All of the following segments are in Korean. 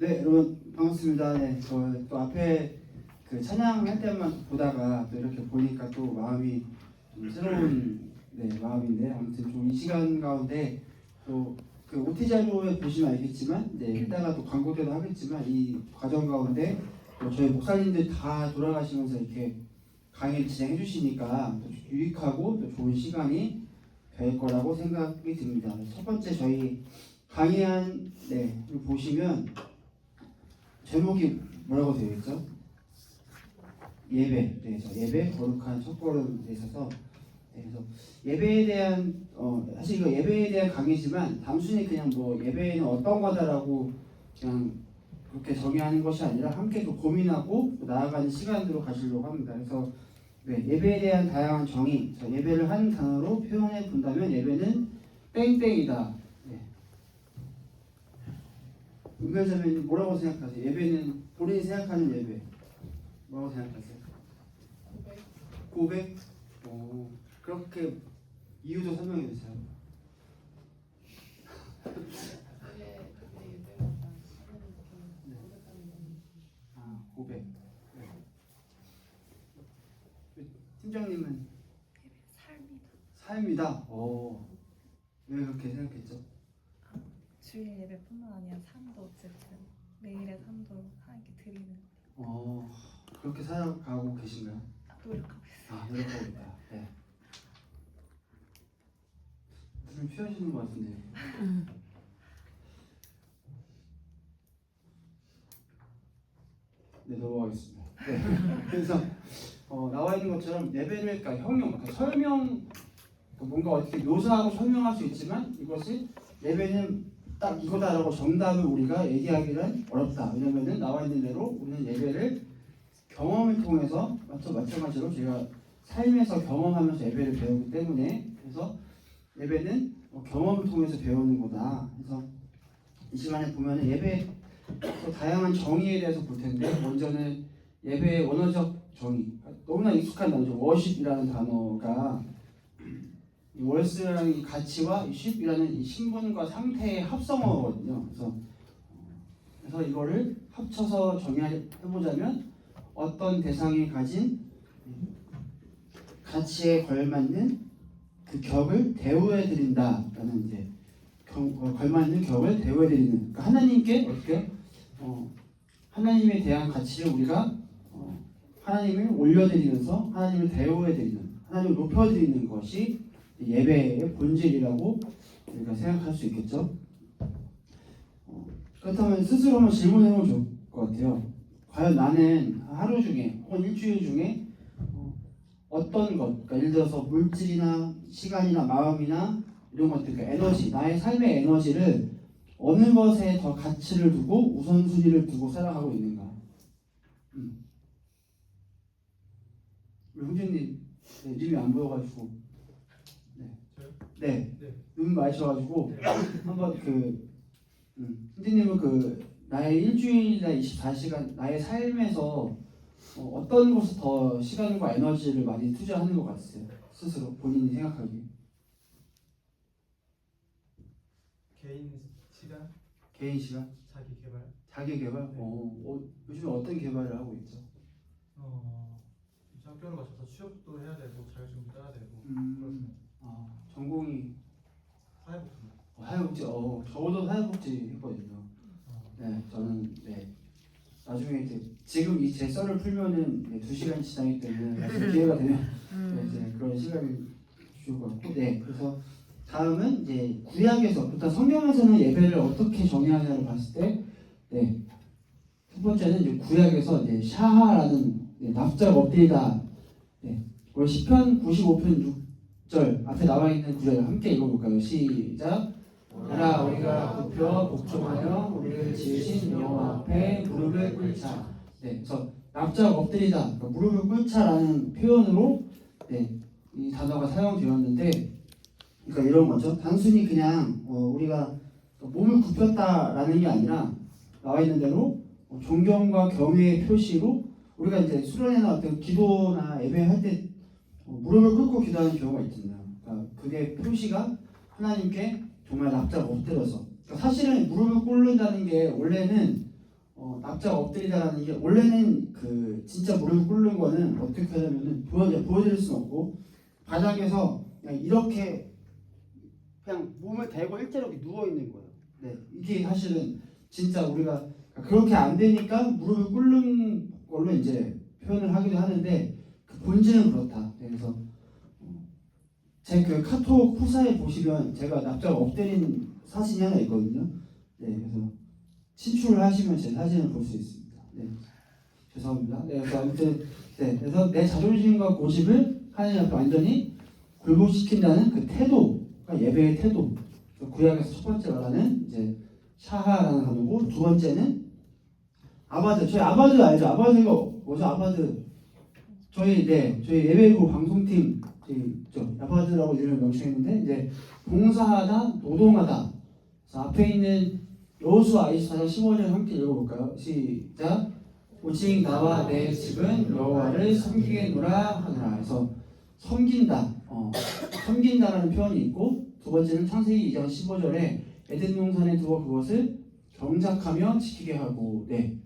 네, 여러분 반갑습니다. 네, 저 또 앞에 그 찬양할 때만 보다가 또 이렇게 보니까 또 마음이 좀 새로운 마음인데 아무튼 좀 이 시간 가운데 또 그 OT 자료에 보시면 알겠지만 이따가 또 광고 때도 하겠지만 이 과정 가운데 또 저희 목사님들 다 돌아가시면서 이렇게 강의를 진행해 주시니까 또 유익하고 또 좋은 시간이 될 거라고 생각이 듭니다. 첫 번째 저희 강의한 이거 보시면 제목이 뭐라고 되어 있죠? 예배. 네, 예배 거룩한 첫걸음 돼 있어서 그래서 예배에 대한 사실 이거 예배에 대한 강의지만 단순히 그냥 뭐 예배는 어떤 거다라고 그냥 그렇게 정의하는 것이 아니라 함께 또 고민하고 또 나아가는 시간으로 가시려고 합니다. 그래서 예배에 대한 다양한 정의, 예배를 한 단어로 표현해 본다면 예배는 땡땡이다. 은별자매님 뭐라고 생각하세요? 예배는 본인이 생각하는 예배 뭐라고 생각하세요? 고백? 그렇게 이유도 설명해 주세요. 고백. 팀장님은 삶이다. 왜 그렇게 생각했죠? 주일 예배뿐만 아니라 삶도 어쨌든 매일의 삶도 하나님께 드리는 그렇게 살아가고 계신가요? 노력하고 있어요. 노력하고 있다. 네. 좀 쉬어지는 것 같은데요. 네, 넘어가겠습니다. 네. 그래서 나와 있는 것처럼 예배를 그러니까 형용, 그러니까 설명, 뭔가 어떻게 묘사하고 설명할 수 있지만 이것이 예배는 딱 이거다라고 정답을 우리가 얘기하기는 어렵다. 왜냐면은 나와 있는 대로 우리는 예배를 경험을 통해서 마찬가지로 제가 삶에서 경험하면서 예배를 배우기 때문에 그래서 예배는 경험을 통해서 배우는 거다. 그래서 이 시간에 보면은 예배 다양한 정의에 대해서 볼 텐데 먼저는 예배의 원어적 정의 너무나 익숙한 단어죠. 워십이라는 단어가 이 월스라는 이 가치와 이 쉽이라는 이 신분과 상태의 합성어거든요. 그래서 이거를 합쳐서 정의해보자면 어떤 대상이 가진 가치에 걸맞는 그 격을 대우해드린다라는 이제 걸맞는 격을 대우해드리는 그러니까 하나님께 어떻게 하나님에 대한 가치를 우리가 하나님을 올려드리면서 하나님을 대우해드리는 하나님을 높여드리는 것이 예배의 본질이라고 우리가 생각할 수 있겠죠. 그렇다면 스스로 한번 질문해보면 좋을 것 같아요. 과연 나는 하루 중에 혹은 일주일 중에 어떤 것, 그러니까 예를 들어서 물질이나 시간이나 마음이나 이런 것들, 그러니까 에너지, 나의 삶의 에너지를 어느 것에 더 가치를 두고 우선순위를 두고 살아가고 있는가? 우리 형제님 이름이 안 보여가지고 눈 마주쳐가지고 한번 형제님은 나의 일주일이나 24시간 나의 삶에서 어떤 곳에 더 시간과 에너지를 많이 투자하는 것 같으세요? 스스로 본인이 생각하기에. 개인 시간? 자기 개발? 요즘에 어떤 개발을 하고 있죠? 학교를 가셔서 취업도 해야 되고 자격증도 따야 되고 그렇습니다. 전공이 사회복지입니다. 사회복지. 저도 사회복지 했거든요. 저는 나중에 지금 이 제 썰을 풀면은 2시간 지나기 때문에 나중에 기회가 되면 이제 그런 시간이 좋을 것 같고 그래서 다음은 이제 구약에서 일단 성경에서는 예배를 어떻게 정의하냐를 봤을 때 첫 번째는 이제 구약에서 샤하라는 납작 엎드리다 우리 시편 95편 6절 앞에 나와 있는 구절을 함께 읽어볼까요? 시작. 하라 우리가 굽혀 복종하여 우리를 지으신 여호와 앞에 무릎을 꿇자. 그래서 납작 엎드리다, 그러니까 무릎을 꿇자라는 표현으로 이 단어가 사용되었는데, 그러니까 이런 거죠. 단순히 그냥 우리가 몸을 굽혔다라는 게 아니라 나와 있는 대로 존경과 경외의 표시로 우리가 이제 수련회나 어떤 기도나 예배할 때 무릎을 꿇고 기도하는 경우가 있잖아요. 그러니까 그게 표시가 하나님께 정말 납작 엎드려서. 그러니까 사실은 무릎을 꿇는다는 게 원래는 납작 엎드리다라는 게 원래는 그 진짜 무릎 꿇는 거는 어떻게 하냐면은 보여드릴 수는 없고 바닥에서 그냥 이렇게 그냥 몸을 대고 일자로 이렇게 누워 있는 거예요. 네, 이게 사실은 진짜 우리가 그렇게 안 되니까 무릎을 꿇는 걸로 이제 표현을 하기도 하는데 그 본질은 그렇다. 네, 그래서 제 그 카톡 후사에 보시면 제가 납작 엎드린 사진이 하나 있거든요. 네, 그래서 친출을 하시면 제 사진을 볼 수 있습니다. 네, 죄송합니다. 네, 그래서 아무튼 그래서 내 자존심과 고집을 하나님 앞에 완전히 굴복시킨다는 그 태도가 예배의 태도. 구약에서 첫 번째 말하는 이제 샤하라는 단어고 두 번째는 아바드. 저희 아바드 알죠? 아바드가 뭐죠? 아바드. 저희 예배부 방송팀 아바드라고 이름을 명칭했는데 이제 봉사하다, 노동하다. 그래서 앞에 있는 여호수아 24장 15절 함께 읽어볼까요? 시작. 오직 나와 내 집은 여호와를 섬기겠노라 하노라. 그래서 섬긴다. 섬긴다라는 표현이 있고 두 번째는 창세기 2장 15절에 에덴 동산에 두어 그것을 경작하며 지키게 하고. 네.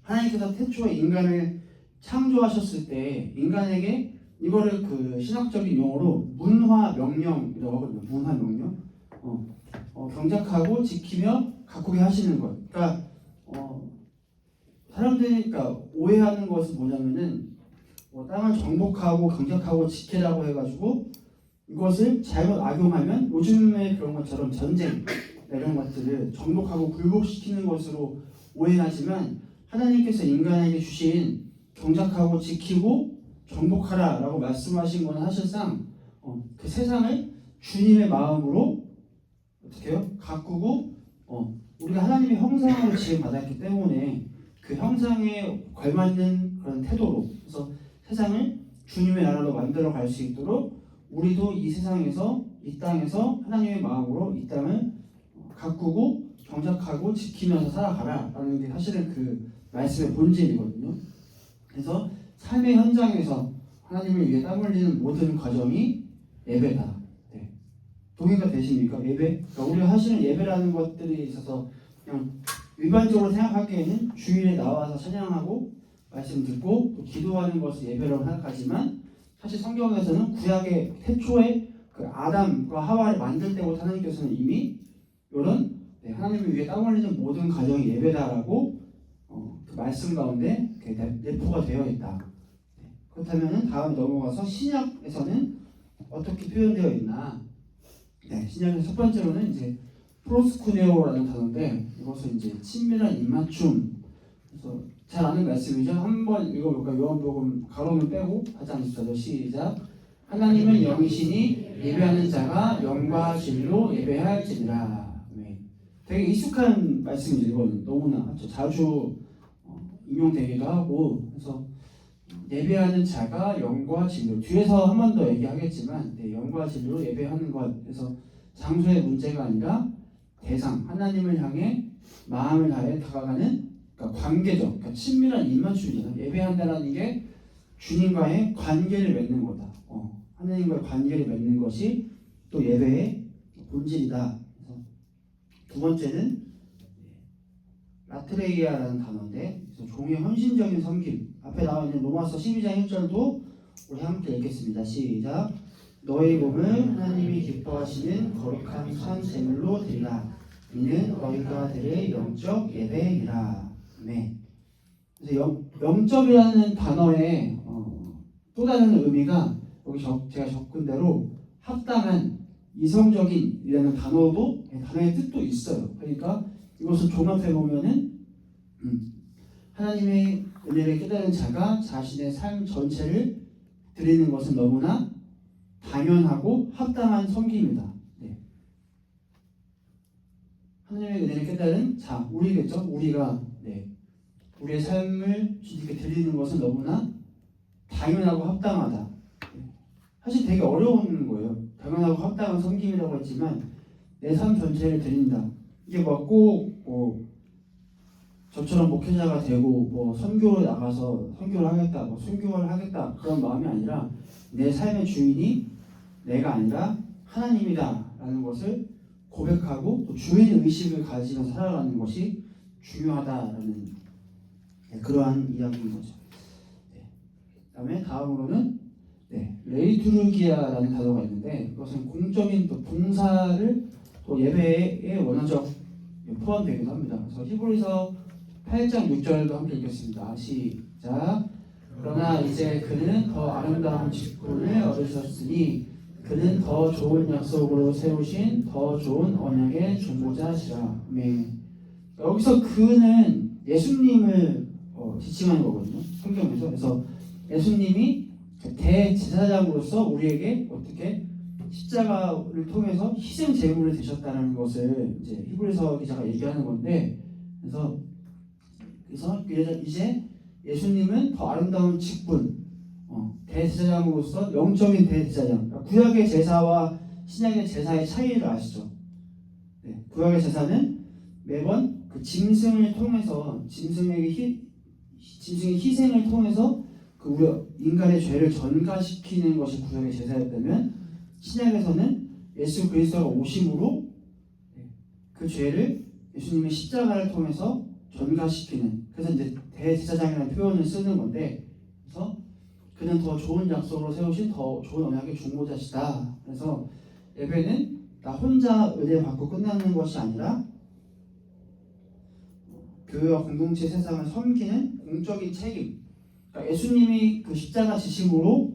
하나님께서 태초에 인간을 창조하셨을 때 인간에게 이거를 그 신학적인 용어로 문화명령이라고 하거든요. 문화명령. 경작하고 지키며 가꾸게 하시는 것. 그러니까 사람들이 오해하는 것은 뭐냐면은 땅을 정복하고 경작하고 지키라고 해가지고 이것을 잘못 악용하면 요즘에 그런 것처럼 전쟁 이런 것들을 정복하고 굴복시키는 것으로 오해하지만 하나님께서 인간에게 주신 경작하고 지키고 정복하라라고 말씀하신 것은 사실상 그 세상을 주님의 마음으로 어떻게 해요? 가꾸고 우리가 하나님의 형상으로 지음받았기 때문에 그 형상에 걸맞는 그런 태도로 그래서 세상을 주님의 나라로 만들어 갈 수 있도록 우리도 이 세상에서 이 땅에서 하나님의 마음으로 이 땅을 가꾸고 경작하고 지키면서 살아가라라는 게 사실은 그 말씀의 본질이거든요. 그래서 삶의 현장에서 하나님을 위해 땀 흘리는 모든 과정이 예배다. 네. 동의가 되십니까? 예배? 그러니까 우리가 하시는 예배라는 것들이 있어서 그냥 일반적으로 생각하기에는 주일에 나와서 찬양하고 말씀 듣고 또 기도하는 것을 예배라고 생각하지만 사실 성경에서는 구약의 태초에 그 아담과 하와를 만들 때부터 하나님께서는 이미 이런 하나님을 위해 땀 흘리는 모든 과정이 예배다라고 그 말씀 가운데 내포가 되어 있다. 그렇다면 다음 넘어가서 신약에서는 어떻게 표현되어 있나? 신약에서 첫 번째로는 이제 프로스쿠네오라는 단어인데 이것은 이제 친밀한 입맞춤. 그래서 잘 아는 말씀이죠. 한번 읽어볼까요? 요한복음 가로는 빼고 하지 않습니다. 시작. 하나님은 영이시니 예배하는 자가 영과 진리로 예배할지니라. 네. 되게 익숙한 말씀이죠. 이건 너무나 자주 인용되기도 하고 그래서 예배하는 자가 영과 진리로 뒤에서 한 번 더 얘기하겠지만 영과 진리로 예배하는 것 그래서 장소의 문제가 아니라 대상 하나님을 향해 마음을 다해 다가가는 그러니까 관계적 그러니까 친밀한 입맞춤이잖아요. 예배한다라는 게 주님과의 관계를 맺는 거다. 하나님과의 관계를 맺는 것이 또 예배의 본질이다. 그래서 두 번째는 라트레이아라는 단어인데 종의 헌신적인 섬김 앞에 나와 있는 로마서 12장 1절도 우리 함께 읽겠습니다. 시작. 너희 몸을 하나님이 기뻐하시는 거룩한 선 제물로 드리라. 이는 너희가 드릴 영적 예배이라. 네. 그래서 영적이라는 단어의 또 다른 의미가 여기 제가 적은 대로 합당한 이성적인이라는 단어의 뜻도 있어요. 그러니까 이것을 종합해 보면은 하나님의 은혜를 깨달은 자가 자신의 삶 전체를 드리는 것은 너무나 당연하고 합당한 섬김이다. 네. 하나님의 은혜를 깨달은 자, 우리겠죠? 우리가 우리의 삶을 주님께 드리는 것은 너무나 당연하고 합당하다. 사실 되게 어려운 거예요. 당연하고 합당한 섬김이라고 했지만 내 삶 전체를 드린다. 이게 꼭 저처럼 목회자가 되고 선교를 나가서 선교를 하겠다, 순교를 하겠다 그런 마음이 아니라 내 삶의 주인이 내가 아니라 하나님이다라는 것을 고백하고 또 주인 의식을 가지며 살아가는 것이 중요하다라는 그러한 이야기인 거죠. 그다음에 다음으로는 레이투르기아라는 단어가 있는데 이것은 공적인 또 봉사를 또 예배의 원어적 포함되기도 합니다. 그래서 히브리서 8장 6절도 함께 읽겠습니다. 시작. 그러나 이제 그는 더 아름다운 직분을 얻으셨으니 그는 더 좋은 약속으로 세우신 더 좋은 언약의 중보자시라. 여기서 그는 예수님을 지칭하는 거거든요. 성경에서. 그래서 예수님이 대제사장으로서 우리에게 어떻게 십자가를 통해서 희생 제물을 되셨다는 것을 이제 히브리서 기자가 얘기하는 건데, 그래서 이제 예수님은 더 아름다운 직분, 대제사장으로서 영적인 대제사장. 그러니까 구약의 제사와 신약의 제사의 차이를 아시죠? 구약의 제사는 매번 그 짐승을 통해서 짐승의 희생을 통해서 그 우리 인간의 죄를 전가시키는 것이 구약의 제사였다면, 신약에서는 예수 그리스도가 오심으로 그 죄를 예수님의 십자가를 통해서 전가시키는, 그래서 이제 대제사장이라는 표현을 쓰는 건데, 그래서 그는 더 좋은 약속으로 세우신 더 좋은 언약의 중보자시다. 그래서 예배는 나 혼자 은혜 받고 끝나는 것이 아니라 교회와 공동체 세상을 섬기는 공적인 책임. 그러니까 예수님이 그 십자가 지심으로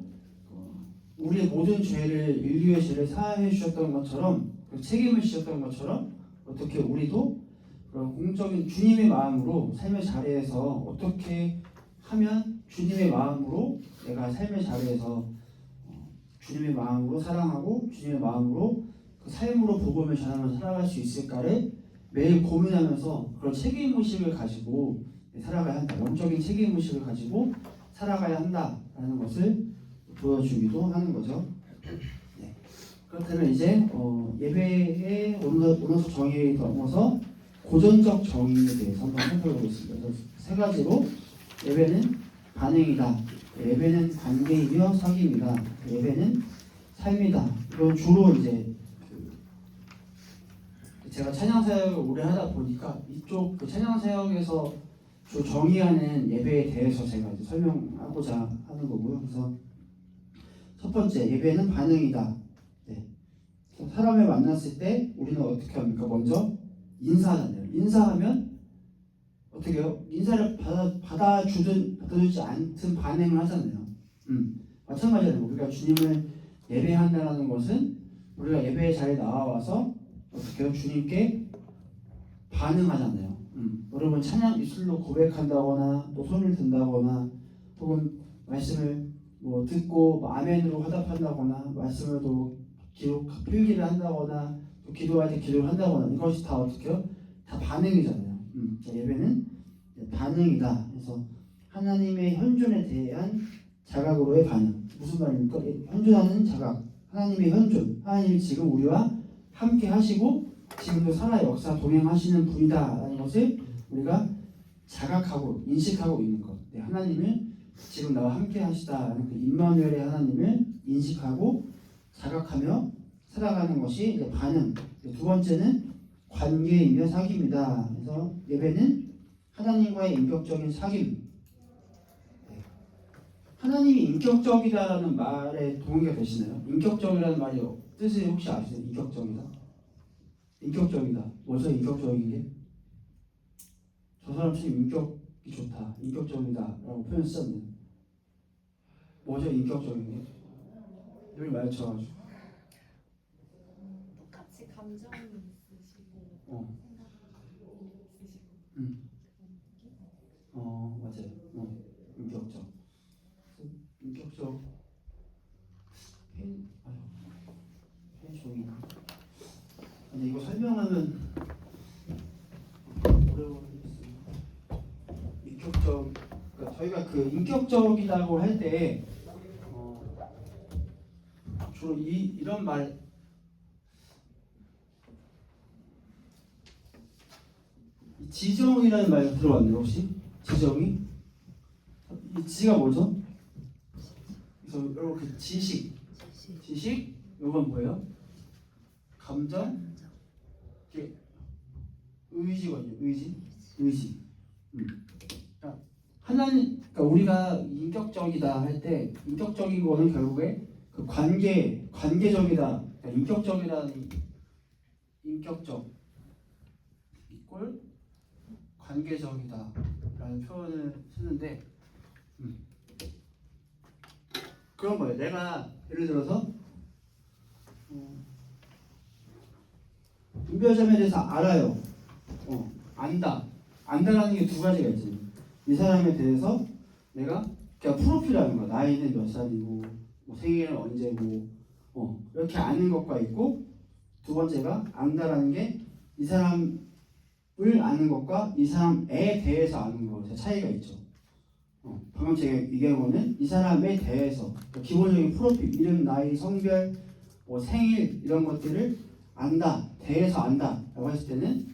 우리의 모든 죄를, 인류의 죄를 사하해 주셨던 것처럼, 그 책임을 지셨던 것처럼, 어떻게 우리도 그런 공적인 주님의 마음으로 삶의 자리에서 어떻게 하면 주님의 마음으로 내가 삶의 자리에서 주님의 마음으로 사랑하고 주님의 마음으로 그 삶으로 복음을 전하면서 살아갈 수 있을까를 매일 고민하면서 그런 책임의식을 가지고 살아가야 한다. 영적인 책임의식을 가지고 살아가야 한다라는 것을 보여주기도 하는 거죠. 그렇다면 이제 예배의 원어적 정의에 넘어서 고전적 정의에 대해서 한번 살펴보겠습니다. 그래서 세 가지로 예배는 반응이다, 예배는 관계이며 사귐이다, 예배는 삶이다. 이건 주로 이제 제가 찬양사역을 오래 하다 보니까 이쪽 그 찬양사역에서 주 정의하는 예배에 대해서 제가 이제 설명하고자 하는 거고요. 그래서 첫 번째, 예배는 반응이다. 사람을 만났을 때 우리는 어떻게 합니까? 먼저 인사하잖아요. 인사하면 어떻게 해요? 인사를 받아주지 않든 반응을 하잖아요. 마찬가지로 우리가 주님을 예배한다는 것은 우리가 예배의 자리에 나와서 어떻게 해요? 주님께 반응하잖아요. 여러분 찬양 입술로 고백한다거나 또 손을 든다거나 혹은 말씀을 듣고 아멘으로 화답한다거나 말씀을 또 필기를 한다거나 또 기도할 때 기도를 한다거나 이것이 다 어떻게 해요? 다 반응이잖아요. 예배는 반응이다. 그래서 하나님의 현존에 대한 자각으로의 반응. 무슨 말입니까? 현존하는 자각. 하나님의 현존. 하나님이 지금 우리와 함께 하시고 지금도 살아 역사 동행하시는 분이다라는 것을 우리가 자각하고 인식하고 있는 것. 하나님을 지금 나와 함께 하시다라는 그 임마누엘의 하나님을 인식하고 자각하며 살아가는 것이 이제 반응. 두 번째는 관계이며 사귐이다. 그래서 예배는 하나님과의 인격적인 사귐. 하나님이 인격적이다라는 말에 동의가 되시나요? 인격적이라는 말이 뜻을 혹시 아시나요? 인격적이다. 인격적이다. 뭐죠? 인격적인 게? 저 사람 참 인격이 좋다. 인격적이다라고 표현 쓰셨네요. 뭐죠? 인격적인 게? 여기 말쳐가지고. 똑같이 감정이 있으시고 맞아요. 인격적. 인격적. 종이. 근데 이거 설명하면 어려워지겠어요. 인격적. 그러니까 저희가 그 인격적이라고 할 때 주로 이런 말. 지정이라는 말 들어봤나요 혹시? 지정이? 이 지가 뭐죠? 그래서 여러분 그 지식, 이건 뭐예요? 감정, 의지거든요. 의지. 의지. 그러니까 하나님, 그러니까 우리가 인격적이다 할 때 인격적인 거는 결국에 그 관계적이다. 그러니까 인격적이라는 인격적 이꼴 관계적이다라는 표현을 쓰는데 그런 거예요. 내가 예를 들어서 인별점에 대해서 알아요. 안다라는 게 두 가지가 있지. 이 사람에 대해서 내가 그냥 프로필하는 거야. 나이는 몇 살이고, 뭐 생일은 언제고, 이렇게 아는 것과 있고, 두 번째가 안다라는 게 이 사람을 아는 것과 이 사람에 대해서 아는 것의 차이가 있죠. 방금 제가 얘기한 거는 이 사람에 대해서 그러니까 기본적인 프로필, 이름, 나이, 성별, 뭐 생일 이런 것들을 안다, 대해서 안다라고 했을 때는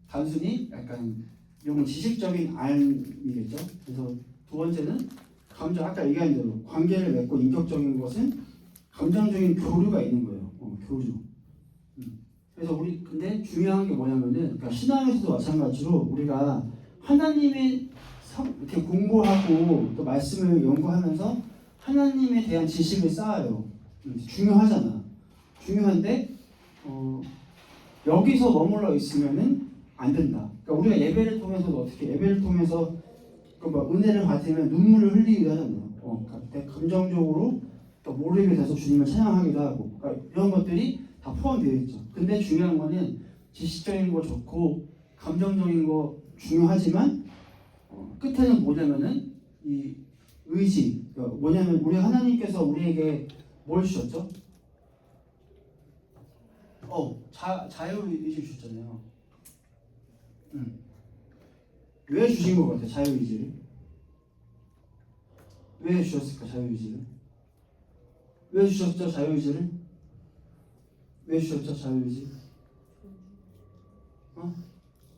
단순히 약간 이런 건 지식적인 알이겠죠. 그래서 두 번째는 감정, 아까 얘기한 대로 관계를 맺고 인격적인 것은 감정적인 교류가 있는 거예요. 교류. 그래서 우리 근데 중요한 게 뭐냐면은 그러니까 신앙에서도 마찬가지로 우리가 하나님의 이렇게 공부하고 또 말씀을 연구하면서 하나님에 대한 지식을 쌓아요. 중요하잖아. 중요한데 여기서 머물러 있으면은 안 된다. 그러니까 우리가 예배를 통해서도 어떻게 예배를 통해서 뭐 은혜를 받으면 눈물을 흘리기도 하잖아요. 그러니까 감정적으로 또 몰입이 돼서 주님을 찬양하기도 하고 그러니까 이런 것들이 다 포함되어 있죠. 근데 중요한 거는 지식적인 거 좋고 감정적인 거 중요하지만 끝에는 뭐냐면은 이 의지. 그러니까 뭐냐면 우리 하나님께서 우리에게 뭘 주셨죠? 자유의지 주셨잖아요. 왜 주신 것 같아요? 자유의지를? 왜 주셨을까? 자유의지를? 왜 주셨죠? 자유의지를? 왜 주셨죠? 자유의지?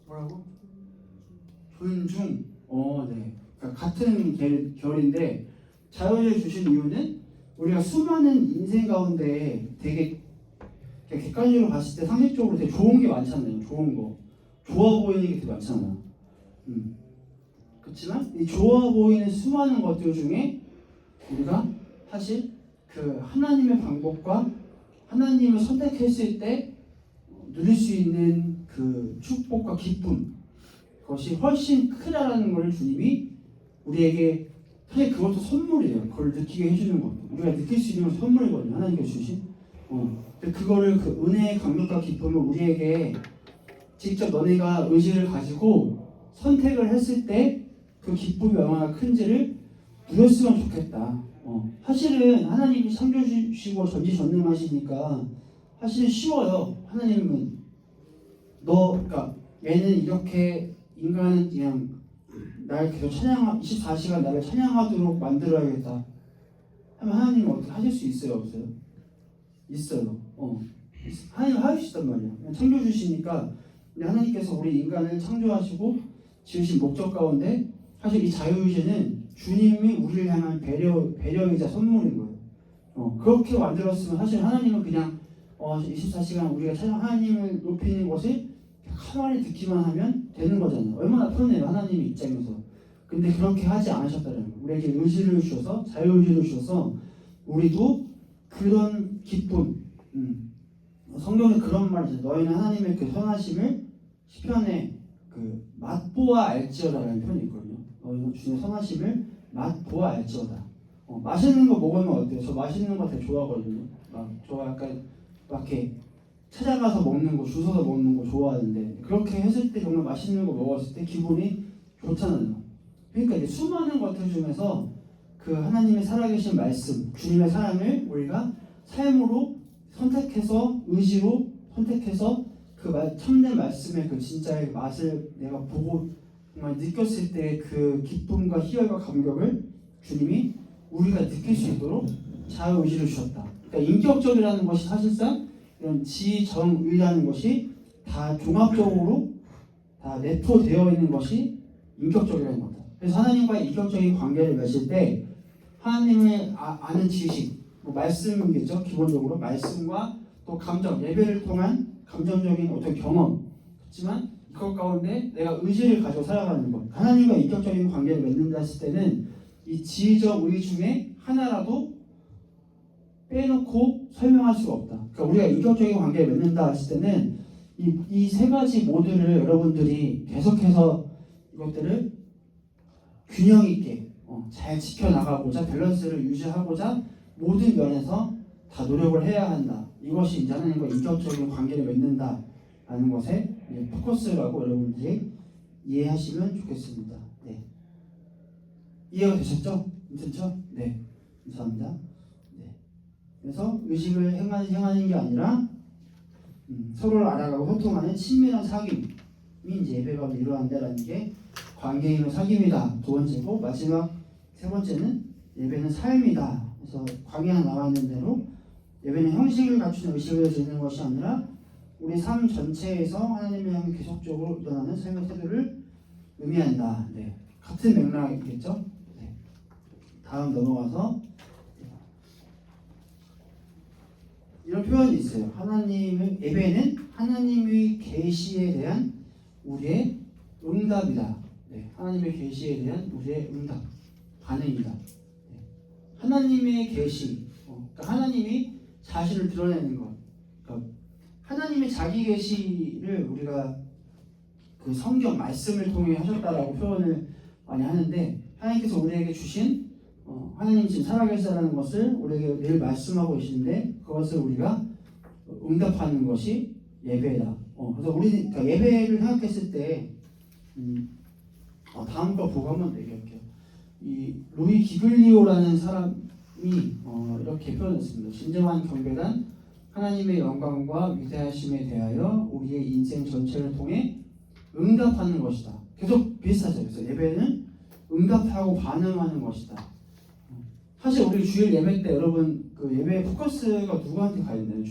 뭐라고? 존중. 네. 그러니까 같은 결인데 자유의지를 주신 이유는 우리가 수많은 인생 가운데 되게 객관적으로 봤을 때 상식적으로 되게 좋은 게 많잖아요. 좋은 거. 좋아 보이는 게 되게 많잖아. 그렇지만 이 좋아 보이는 수많은 것들 중에 우리가 사실 그 하나님의 방법과 하나님을 선택했을 때 누릴 수 있는 그 축복과 기쁨 그것이 훨씬 크다라는 걸 주님이 우리에게 사실 그것도 선물이에요. 그걸 느끼게 해주는 것도 우리가 느낄 수 있는 건 선물이거든요. 하나님께서 주신 그거를 그 은혜의 감격과 기쁨을 우리에게 직접 너네가 의지를 가지고 선택을 했을 때 그 기쁨이 얼마나 큰지를 누렸으면 좋겠다. 사실은 하나님이 창조주시고 전지전능하시니까 사실 쉬워요. 하나님은 그러니까 얘는 이렇게 인간은 그냥 날 계속 24시간 나를 찬양하도록 만들어야겠다 하면 하나님은 어떻게 하실 수 있어요? 없어요? 있어요. 하나님은 하실 수 있단 말이야. 창조주시니까 하나님께서 우리 인간을 창조하시고 지으신 목적 가운데 사실 이 자유의지는 주님이 우리를 향한 배려이자 선물인 거예요. 그렇게 만들었으면 사실 하나님은 그냥 24시간 우리가 하나님을 높이는 것을 가만히 듣기만 하면 되는 거잖아요. 얼마나 편해요. 하나님 입장에서. 근데 그렇게 하지 않으셨다는 거예요. 우리에게 의지를 주셔서 자유의지를 주셔서 우리도 그런 기쁨 성경에 그런 말이 있어요. 너희는 하나님의 그 선하심을 시편에 그 맛보아 알지어다라는 표현이 있거든요. 너희는 주님의 선하심을 맛보아 알지어다. 맛있는 거 먹으면 어때요? 저 맛있는 거 되게 좋아하거든요. 저 약간 막 이렇게 찾아가서 먹는 거, 주워서 먹는 거 좋아하는데 그렇게 했을 때 정말 맛있는 거 먹었을 때 기분이 좋잖아요. 그러니까 이제 수많은 것들 중에서 그 하나님의 살아계신 말씀, 주님의 사랑을 우리가 삶으로 선택해서 의지로 선택해서 그 참된 말씀의 그 진짜의 맛을 내가 보고 정말 느꼈을 때 그 기쁨과 희열과 감격을 주님이 우리가 느낄 수 있도록 자유의지를 주셨다. 그러니까 인격적이라는 것이 사실상 이런 지정의라는 것이 다 종합적으로 다 내포되어 있는 것이 인격적이라는 거다. 그래서 하나님과의 인격적인 관계를 맺을 때 하나님을 아는 지식, 뭐 말씀이겠죠. 기본적으로 말씀과 또 감정, 예배를 통한 감정적인 어떤 경험. 그렇지만 이것 가운데 내가 의지를 가지고 살아가는 것. 하나님과 인격적인 관계를 맺는다 했을 때는 이 지적 의 중에 하나라도 빼놓고 설명할 수가 없다. 그러니까 우리가 인격적인 관계를 맺는다 했을 때는 이 세 가지 모드를 여러분들이 계속해서 이것들을 균형 있게 잘 지켜나가고자 밸런스를 유지하고자 모든 면에서 다 노력을 해야 한다. 이것이 이제 하나님과 인격적인 관계를 맺는다라는 것의 포커스라고 여러분들이 이해하시면 좋겠습니다. 네. 이해가 되셨죠? 괜찮죠? 네. 감사합니다. 네. 그래서 의식을 행하는 게 아니라 서로를 알아가고 소통하는 친밀한 사귐이 이제 예배가 이루어진다는 게 관계임의 사귐이다. 두 번째고 마지막 세 번째는 예배는 삶이다. 그래서 강의에 나와 있는 대로 예배는 형식을 갖춘 의식을 드리는 것이 아니라 우리 삶 전체에서 하나님을 향해 계속적으로 일어나는 삶의 태도를 의미한다. 네. 같은 맥락이겠죠? 네. 다음 넘어가서 이런 표현이 있어요. 하나님의 예배는 하나님의 계시에 대한 우리의 응답이다. 네. 하나님의 계시에 대한 우리의 응답, 반응이다. 네. 하나님의 계시, 그러니까 하나님이 자신을 드러내는 것. 그러니까 하나님의 자기 계시를 우리가 그 성경 말씀을 통해 하셨다라고 표현을 많이 하는데 하나님께서 우리에게 주신 하나님 지금 살아계시다는 것을 우리에게 늘 말씀하고 계시는데 그것을 우리가 응답하는 것이 예배다. 그래서 우리 그러니까 예배를 생각했을 때 다음 거 보고 한번 얘기할게요. 이 루이 기글리오라는 사람이 이렇게 표현했습니다. 진정한 경배란 하나님의 영광과 위대하심에 대하여 우리의 인생 전체를 통해 응답하는 것이다. 계속 비슷하죠. 그래서 예배는 응답하고 반응하는 것이다. 사실 우리 주일 예배 때 여러분 그 예배의 포커스가 누구한테 가 있나요?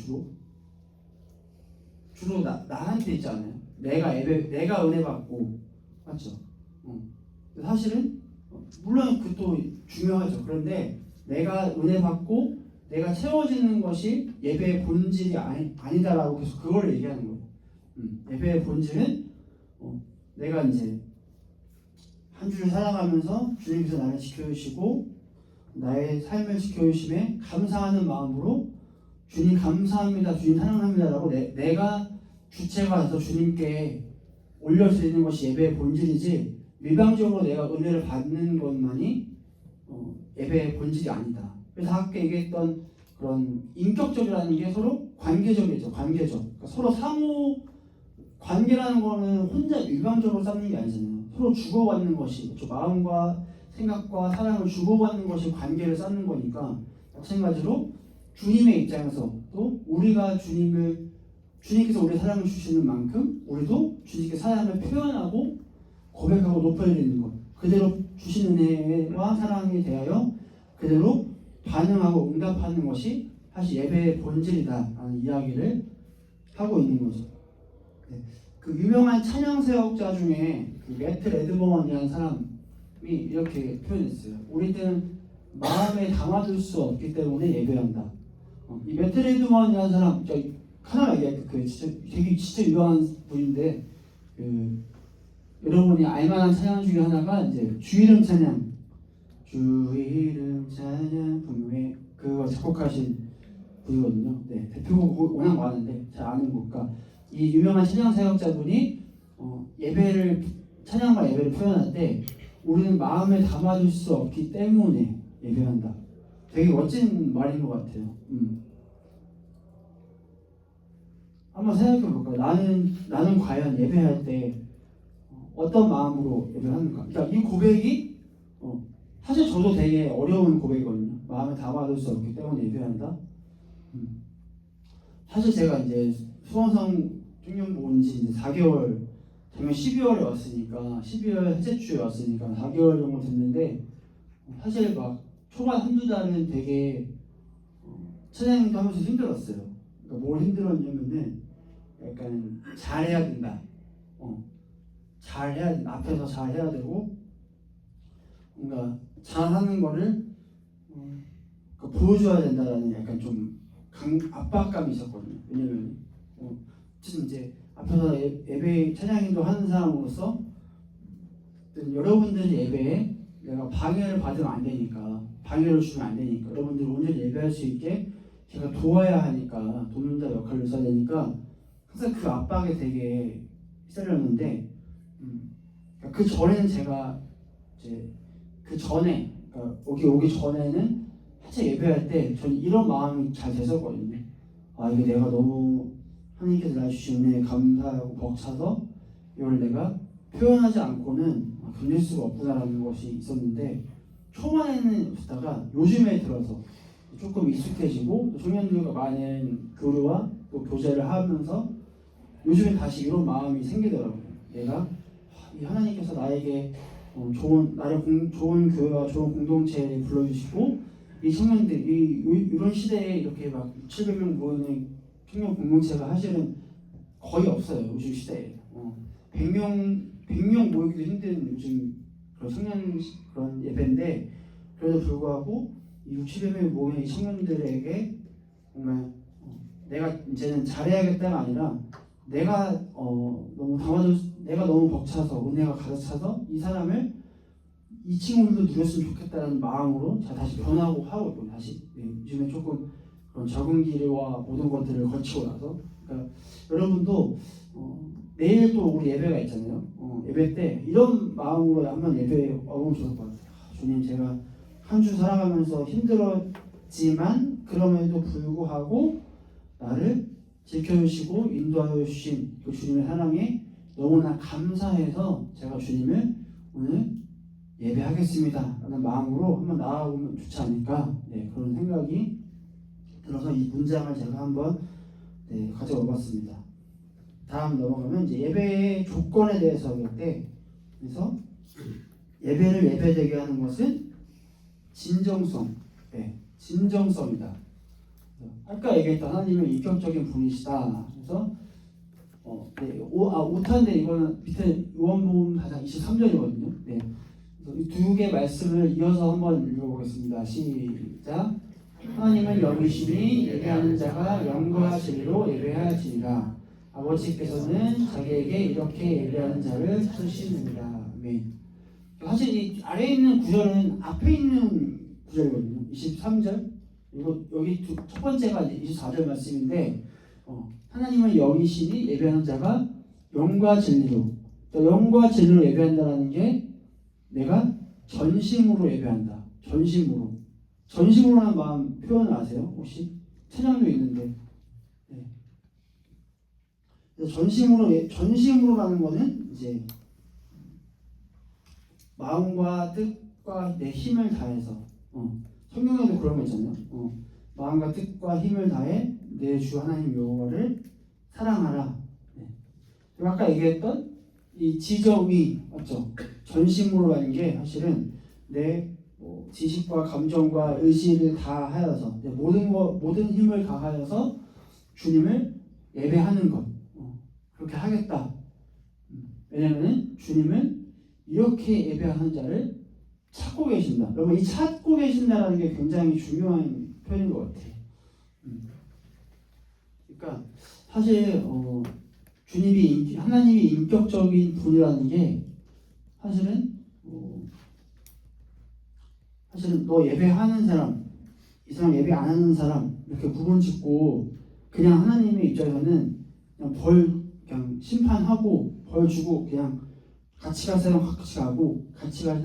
주로 나한테 있지 않아요? 내가 은혜 받고 맞죠? 사실은 물론 그것도 중요하죠. 그런데 내가 은혜 받고 내가 채워지는 것이 예배의 본질이 아니다라고 계속 그걸 얘기하는 거예요. 예배의 본질은 내가 이제 한 주를 살아가면서 주님께서 나를 지켜주시고 나의 삶을 지켜주심에 감사하는 마음으로 주님 감사합니다, 주님 사랑합니다라고 내가 주체가 돼서 주님께 올려드리는 것이 예배의 본질이지 일방적으로 내가 은혜를 받는 것만이 예배의 본질이 아니다. 그래서 아까 얘기했던 그런 인격적이라는 게 서로 관계적이죠. 그러니까 서로 상호 관계라는 거는 혼자 일방적으로 쌓는 게 아니잖아요. 서로 주고받는 것이 그렇죠. 마음과 생각과 사랑을 주고받는 것이 관계를 쌓는 거니까 마찬가지로 주님의 입장에서 또 우리가 주님께서 우리 사랑을 주시는 만큼 우리도 주님께 사랑을 표현하고 고백하고 높여드리는 것 그대로 주신 은혜와 사랑에 대하여 그대로 반응하고 응답하는 것이 사실 예배의 본질이다라는 이야기를 하고 있는 거죠. 네. 그 유명한 찬양사역자 중에 그 매트 레드먼이라는 사람이 이렇게 표현했어요. 우리들은 마음에 담아둘 수 없기 때문에 예배한다. 이 매트 레드먼이라는 사람, 하나 얘기할게요. 그 진짜 유명한 분인데 여러분이 알만한 찬양 중에 하나가 이제 주 이름 찬양. 주 이름 찬양 분명히 그거 작곡하신 분이거든요. 네, 대표곡 워낙 많은데 잘 아는 곡과 이 유명한 찬양 사역자분이 찬양과 예배를 표현할 때 우리는 마음에 담아둘 수 없기 때문에 예배한다. 되게 멋진 말인 것 같아요. 한번 생각해 볼까요? 나는 과연 예배할 때 어떤 마음으로 예배하는가? 그러니까 이 고백이 사실 저도 되게 어려운 고백이거든요. 마음에 담아둘 수 없기 때문에 예배한다. 사실 제가 이제 수원성 청년부 온지 이제 4개월, 작년 12월에 왔으니까 12월 셋째 주에 왔으니까 4개월 정도 됐는데 사실 막 초반 한두 달은 되게 찬양도 하면서 힘들었어요. 그러니까 뭘 힘들었냐면은 약간 잘해야 된다. 잘해야 된다. 앞에서 잘해야 되고 뭔가 잘하는 거를 보여줘야 된다라는 약간 좀 압박감이 있었거든요. 왜냐면 이제 앞에서 예배 찬양인도 하는 사람으로서 여러분들이 예배에 내가 방해를 받으면 안 되니까, 방해를 주면 안 되니까, 여러분들이 온전히 예배할 수 있게 제가 도와야 하니까, 돕는 자 역할을 써야 되니까 항상 그 압박에 되게 휘둘렸는데, 그 전에는 제가 이제 그 전에, 그러니까 여기 오기 전에는 한참 예배할 때 저는 이런 마음이 잘 됐었거든요. 아, 이게 내가 너무 하나님께서 나 주신 은혜에 감사하고 벅차서 이걸 내가 표현하지 않고는 견딜 수가 없구나라는 것이 있었는데, 초반에는 없다가 요즘에 들어서 조금 익숙해지고 또 청년들과 많은 교류와 또 교제를 하면서 요즘에 다시 이런 마음이 생기더라고요. 내가 이 하나님께서 나에게 좋은 교회와 좋은 공동체에 불러주시고, 이 청년들이 이런 시대에 이렇게 막 700명 모이는 청년 공동체가 사실은 거의 없어요. 요즘 시대에 100명 모이기도 힘든 요즘 그런 청년 그런 예배인데, 그래도 불구하고 이 60여 명 모이는 이 청년들에게 정말 내가 이제는 잘해야겠다가 아니라 내가 내가 너무 벅차서 은혜가 가득 차서 이 사람을 이 친구들도 누렸으면 좋겠다는 마음으로 제가 다시 변하고 하고 있고, 다시 요즘에 조금 그런 적응기와 모든 것들을 거치고 나서, 그러니까 여러분도 내일 또 우리 예배가 있잖아요. 예배 때 이런 마음으로 한번 예배에 와보면 좋을 것 같아요. 주님, 제가 한 주 살아가면서 힘들었지만 그럼에도 불구하고 나를 지켜주시고 인도하여 주신 그 주님의 사랑에 너무나 감사해서 제가 주님을 오늘 예배하겠습니다 라는 마음으로 한번 나아보면 좋지 않을까, 그런 생각이 들어서 이 문장을 제가 한번 가져와 봤습니다. 다음 넘어가면 이제 예배의 조건에 대해서 할 때, 그래서 예배를 예배되게 하는 것은 진정성이다. 아까 얘기했던 하나님은 인격적인 분이시다. 그래서 5탄인데 이거는 밑에 요한복음 4장 23절이거든요. 이 두 개 말씀을 이어서 한번 읽어보겠습니다. 시작. 하나님은 영이시니 예배하는 자가 영과 진리로 예배하시리라. 아버지께서는 자기에게 이렇게 예배하는 자를 찾으시느니라. 아멘. 사실 이 아래에 있는 구절은 앞에 있는 구절이거든요. 23절. 이거 여기 첫 번째가 24절 말씀인데, 하나님은 영이시니 예배하는 자가 영과 진리로, 영과 진리로 예배한다라는 게 내가 전심으로 예배한다. 전심으로라는 마음 표현을 아세요? 혹시 찬양도 있는데, 전심으로라는 거는 이제 마음과 뜻과 내 힘을 다해서, 성경에도 그런 거 있잖아요. 마음과 뜻과 힘을 다해 내 주 하나님 여호와를 사랑하라. 아까 얘기했던 이 지정이 맞죠? 전심으로 하는 게 사실은 내 지식과 감정과 의지를 다하여서 모든 힘을 다하여서 주님을 예배하는 것, 그렇게 하겠다. 왜냐하면 주님은 이렇게 예배하는 자를 찾고 계신다. 여러분, 이 찾고 계신다라는 게 굉장히 중요한 표현인 것 같아요. 그러니까 사실 하나님이 인격적인 분이라는 게 사실은 너 예배하는 사람, 이 사람 예배 안 하는 사람 이렇게 구분짓고 그냥 하나님의 입장에서는 그냥 심판하고 벌 주고 그냥 같이 갈 사람 같이 가고 같이 안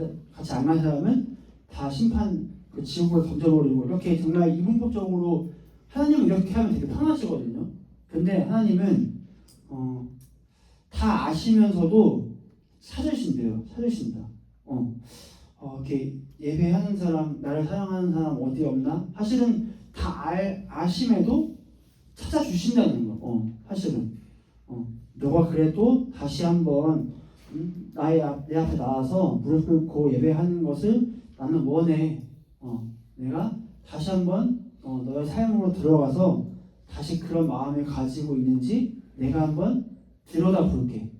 갈 사람은 다 심판 그 지옥으로 던져버리고, 이렇게 정말 이분법적으로 하나님은 이렇게 하면 되게 편하시거든요. 근데 하나님은 다 아시면서도 찾으신다. 이렇게 예배하는 사람, 나를 사랑하는 사람 어디 없나? 사실은 다 아심에도 찾아주신다는 거. 사실은 너가 그래도 다시 한번 내 앞에 나와서 무릎 꿇고 예배하는 것을 나는 원해. 내가 다시 한번 너의 삶으로 들어가서 다시 그런 마음을 가지고 있는지 내가 한번 들여다볼게.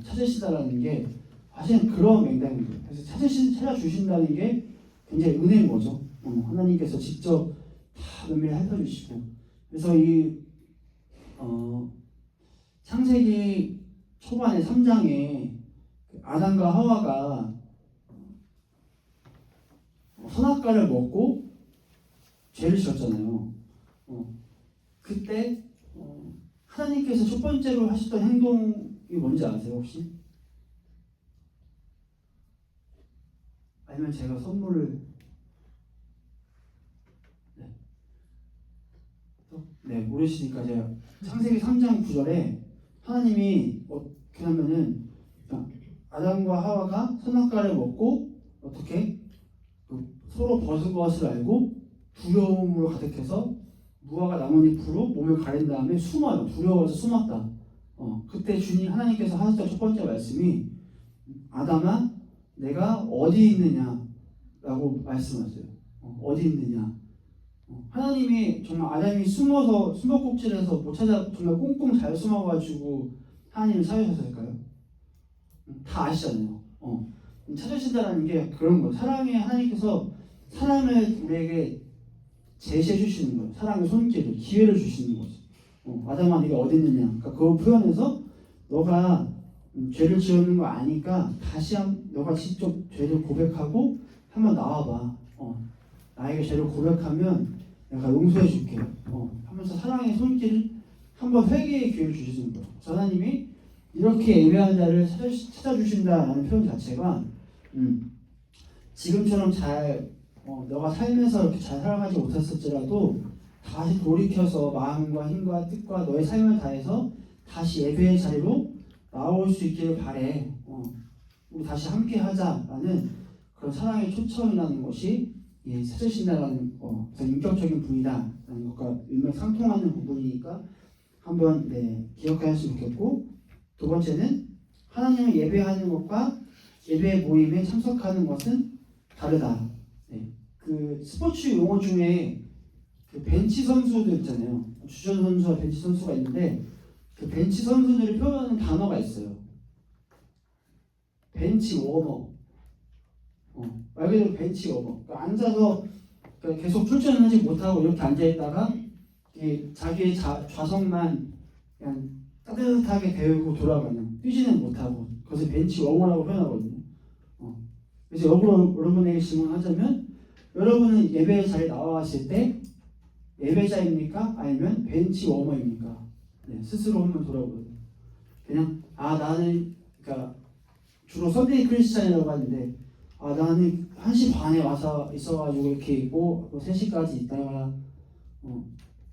찾으시다라는 게 사실은 그런 맹단인 거예요. 그래서 찾아주신다는 게 굉장히 은혜인 거죠. 하나님께서 직접 다 은혜를 살펴주시고, 그래서 창세기 초반에 3장에 아담과 하와가 선악과를 먹고 죄를 지었잖아요. 그때 하나님께서 첫 번째로 하셨던 행동이 뭔지 아세요 혹시? 아니면 제가 선물을 모르시니까 제가 창세기 3장 9절에 하나님이 어떻게 하면은 아담과 하와가 선악과를 먹고 어떻게 서로 벗은 것을 알고 두려움으로 가득해서 무화과 나뭇잎으로 몸을 가린 다음에 숨어요. 두려워서 숨었다. 그때 주님 하나님께서 하셨던 첫 번째 말씀이 아담아 내가 어디 있느냐라고 말씀하세요. 어디 있느냐. 하나님이 정말 아담이 숨어서 숨바꼭질해서 못 찾아 정말 꽁꽁 잘 숨어가지고 하나님을 찾으셨을까요? 다 아시잖아요. 찾으신다는 게 그런 거예요. 사랑의 하나님께서 사랑을 우리에게 제시해 주시는 거예요. 사랑의 손길을 기회를 주시는 거죠. 아담아 네가 어디 있느냐. 그러니까 그거 표현해서 너가 죄를 지었는 거 아니까 다시 너가 직접 죄를 고백하고 한번 나와봐. 나에게 죄를 고백하면 내가 용서해 줄게. 하면서 사랑의 손길을 한번 회개의 기회를 주시는 거예요. 하나님이 이렇게 예배하는 자를 찾아주신다라는 표현 자체가 지금처럼 잘 너가 살면서 이렇게 잘 살아가지 못했을지라도 다시 돌이켜서 마음과 힘과 뜻과 너의 삶을 다해서 다시 예배의 자리로 나올 수 있기를 바래. 우리 다시 함께 하자라는 그런 사랑의 초청이라는 것이 찾으신다라는 인격적인 분이다라는 것과 일맥상통하는 부분이니까 한번 기억하셨으면 좋겠고, 두 번째는 하나님을 예배하는 것과 예배 모임에 참석하는 것은 다르다. 그 스포츠 용어 중에 그 벤치 선수들 있잖아요. 주전 선수와 벤치 선수가 있는데 그 벤치 선수들을 표현하는 단어가 있어요. 벤치 워머. 말 그대로 벤치 워머. 그러니까 앉아서 계속 출전을 하지 못하고 이렇게 앉아있다가 자기의 좌석만 그냥 따뜻하게 데우고 돌아가는, 뛰지는 못하고 그것을 벤치 워머라고 표현하거든요. 그래서 여러분에게 질문하자면 여러분은 예배 자리에 나와갔을 때 예배자입니까? 아니면 벤치 워머입니까? 스스로 한번 돌아보세요. 그냥 나는 그러니까 주로 썬데이 크리스찬이라고 하는데 나는 1시 반에 와서 있어가지고 이렇게 있고 3시까지 있다가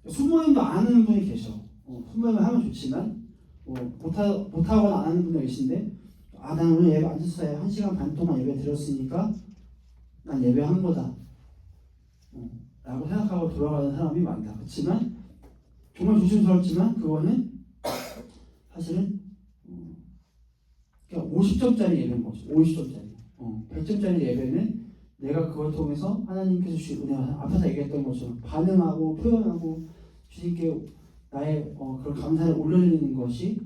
순모임도 안 하는 분이 계셔. 순모임을 하면 좋지만 못하거나 안 하는 분도 계신데 난 오늘 예배 앉아서 1시간 반 동안 예배 드렸으니까 난 예배한 거다 라고 생각하고 돌아가는 사람이 많다. 그렇지만 정말 조심스럽지만 그거는 사실은 그냥 50점짜리 예배인 거죠. 50점짜리. 100점짜리 예배는 내가 그걸 통해서 하나님께서 주신 은혜, 앞에서 얘기했던 것처럼 반응하고 표현하고 주님께 나의 그런 감사를 올려드리는 것이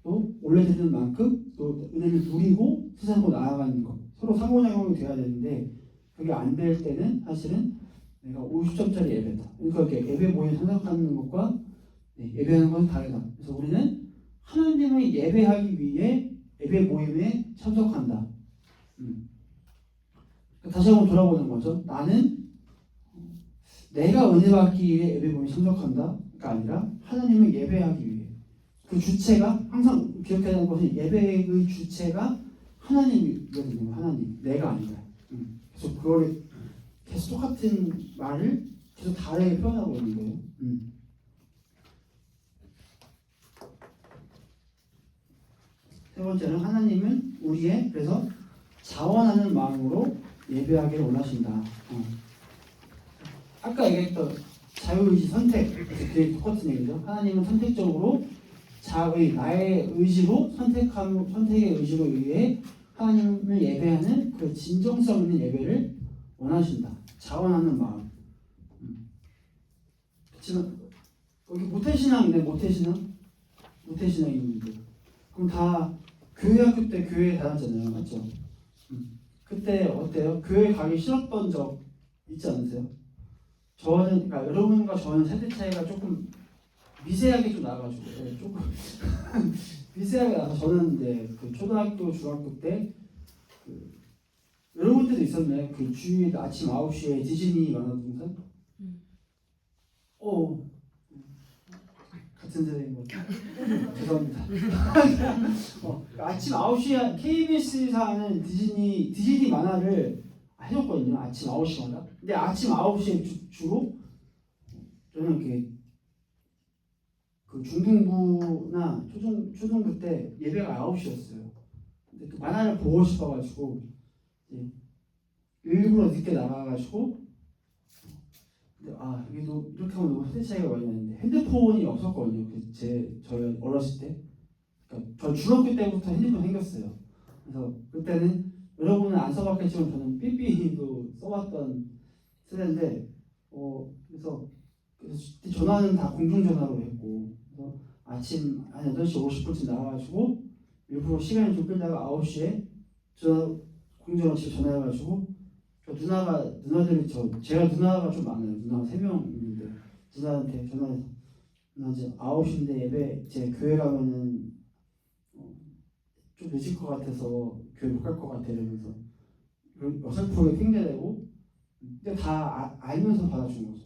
또 올려드리는 만큼 또 은혜를 누리고 세상으로 나아가는 것, 서로 상호작용이 돼야 되는데 그게 안 될 때는 사실은 내가 50점짜리 예배다. 그러니까 이렇게 예배 모임에 참석하는 것과 예배하는 것은 다르다. 그래서 우리는 하나님을 예배하기 위해 예배 모임에 참석한다. 다시 한번 돌아보는 거죠. 나는 내가 은혜 받기 위해 예배 모임에 참석한다가 아니라 하나님을 예배하기 위해. 그 주체가 항상 기억해야 되는 것은 예배의 주체가 하나님이거든요. 하나님, 내가 아니라. 그래서 그거를 계속 똑같은 말을 계속 다르게 표현하고 있는 거예요. 세 번째는 하나님은 우리의 그래서 자원하는 마음으로 예배하기를 원하신다. 아까 얘기했던 자유의지 선택, 그게 똑같은 얘기죠. 하나님은 선택적으로 나의 의지로 선택의 의지로 의해 하나님을 예배하는 그 진정성 있는 예배를 원하신다. 자원하는 마음. 그렇지만 여기 모태신앙인데 모태신앙인데 그럼 다 교회 학교 때 교회에 다녔잖아요, 맞죠? 그때 어때요? 교회 가기 싫었던 적 있지 않으세요? 그러니까 여러분과 저는 세대 차이가 조금 미세하게 좀 나가지고 조금 미세하게 나서 저는 이제 그 초등학교 중학교 때 여러분 때도 있었나요? 그 주일 아침 9시에 디즈니 만화동산? 같은 세대인 것 같아요. 죄송합니다. 아침 9시에 KBS에서 하는 디즈니 만화를 해줬거든요. 아침 9시마다. 근데 아침 9시에 주로 저는 이렇게 그 중등부나 초등부 때 예배가 9시였어요. 근데 그 만화를 보고 싶어가지고 일부러 늦게 나가가지고 여기도 이렇게 하면 너무 세대 차이가 많이 나는데 핸드폰이 없었거든요. 저희 어렸을 때. 그러니까 저 중학교 때부터 핸드폰 생겼어요. 그래서 그때는 여러분은 안 써봤겠지만 저는 삐삐도 써봤던 세대인데 그래서 전화는 다 공중전화로 했고 그래서 아침 한 8시 50분쯤 나와가지고 일부러 시간을 좀 끌다가 9시에 공중전화 집에 전화해가지고 누나들이 제가 누나가 좀 많아요. 누나가 3명 있는데 누나한테 전화해서 누나 이제 9시인데 예배 제 교회 가면은 좀 늦을 것 같아서 교회 못 갈 것 같아 이러면서 어설프게 핑계대고 근데 다 알면서 받아준 거죠.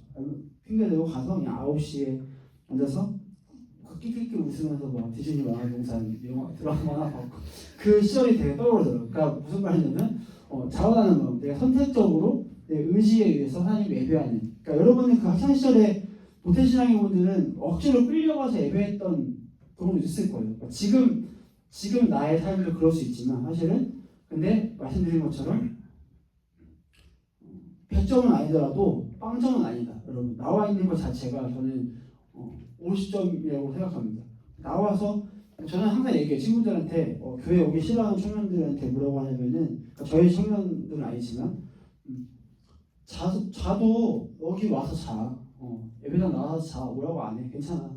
핑계대고 가서 그냥 9시에 앉아서 끼끼끼 웃으면서 막 디즈니 만화동산 영화 드라마나 봤고 그 시절이 되게 떠오르더라고요. 그러니까 무슨 말이냐면 자원하는 마음, 내가 선택적으로 내 의지에 의해서 하나님 예배하는. 그러니까 여러분은 그 학창 시절에 모태신앙의 분들은 억지로 끌려가서 예배했던 경우도 있을 거예요. 그러니까 지금 나의 삶도 그럴 수 있지만 사실은 근데 말씀드린 것처럼 100점은 아니더라도 빵점은 아니다. 여러분 나와 있는 것 자체가 저는 50점이라고 생각합니다. 나와서 저는 항상 얘기해요. 친구들한테 교회 오기 싫어하는 청년들한테 뭐라고 하냐면은 그러니까 저희 청년들은 아니지만 자도 여기 와서 자. 예배당 나와서 자. 뭐라고 안 해. 괜찮아.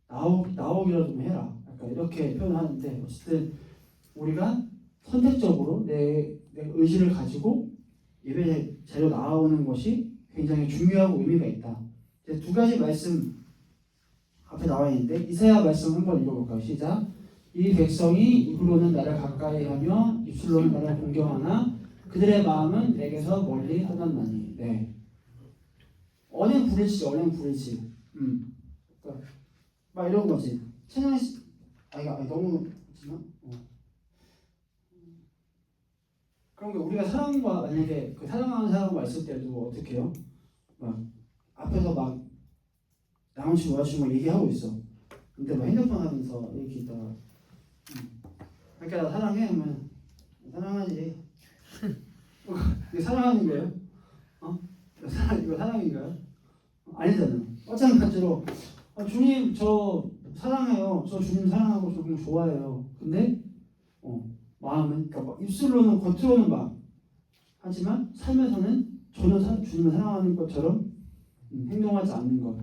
나오기라도 좀 해라. 약간 이렇게 표현하는데 어쨌든 우리가 선택적으로 내 의지를 가지고 예배 자리로 나오는 것이 굉장히 중요하고 의미가 있다. 두 가지 말씀 앞에 나와 있는데 이사야 말씀 한번 읽어볼까요? 시작. 이 백성이 입으로는 나를 가까이 하며 입술로는 나를 공경하나 그들의 마음은 내게서 멀리 떠났나니. 네. 언행 불일치. 그러니까 막 이런 거지. 찬양시 너무 그렇지만 그런 게 우리가 사랑과 만약에 그 사랑하는 사람과 있을 때도 어떻게 해요? 막 앞에서 막 남자친구 여자친구 얘기하고 있어. 근데 막 핸드폰 하면서 이렇게 있다가 그러니까 나 사랑해 하면 사랑하지. 이게 사랑하는 거예요? 이거 사랑인가요? 아니잖아요. 마찬가지로 주님 저 사랑해요. 저 주님 사랑하고 조금 좋아해요. 근데 마음은 그러니까 막 입술로는 겉으로는 막 하지만 삶에서는 전혀 주님을 사랑하는 것처럼 행동하지 않는 것.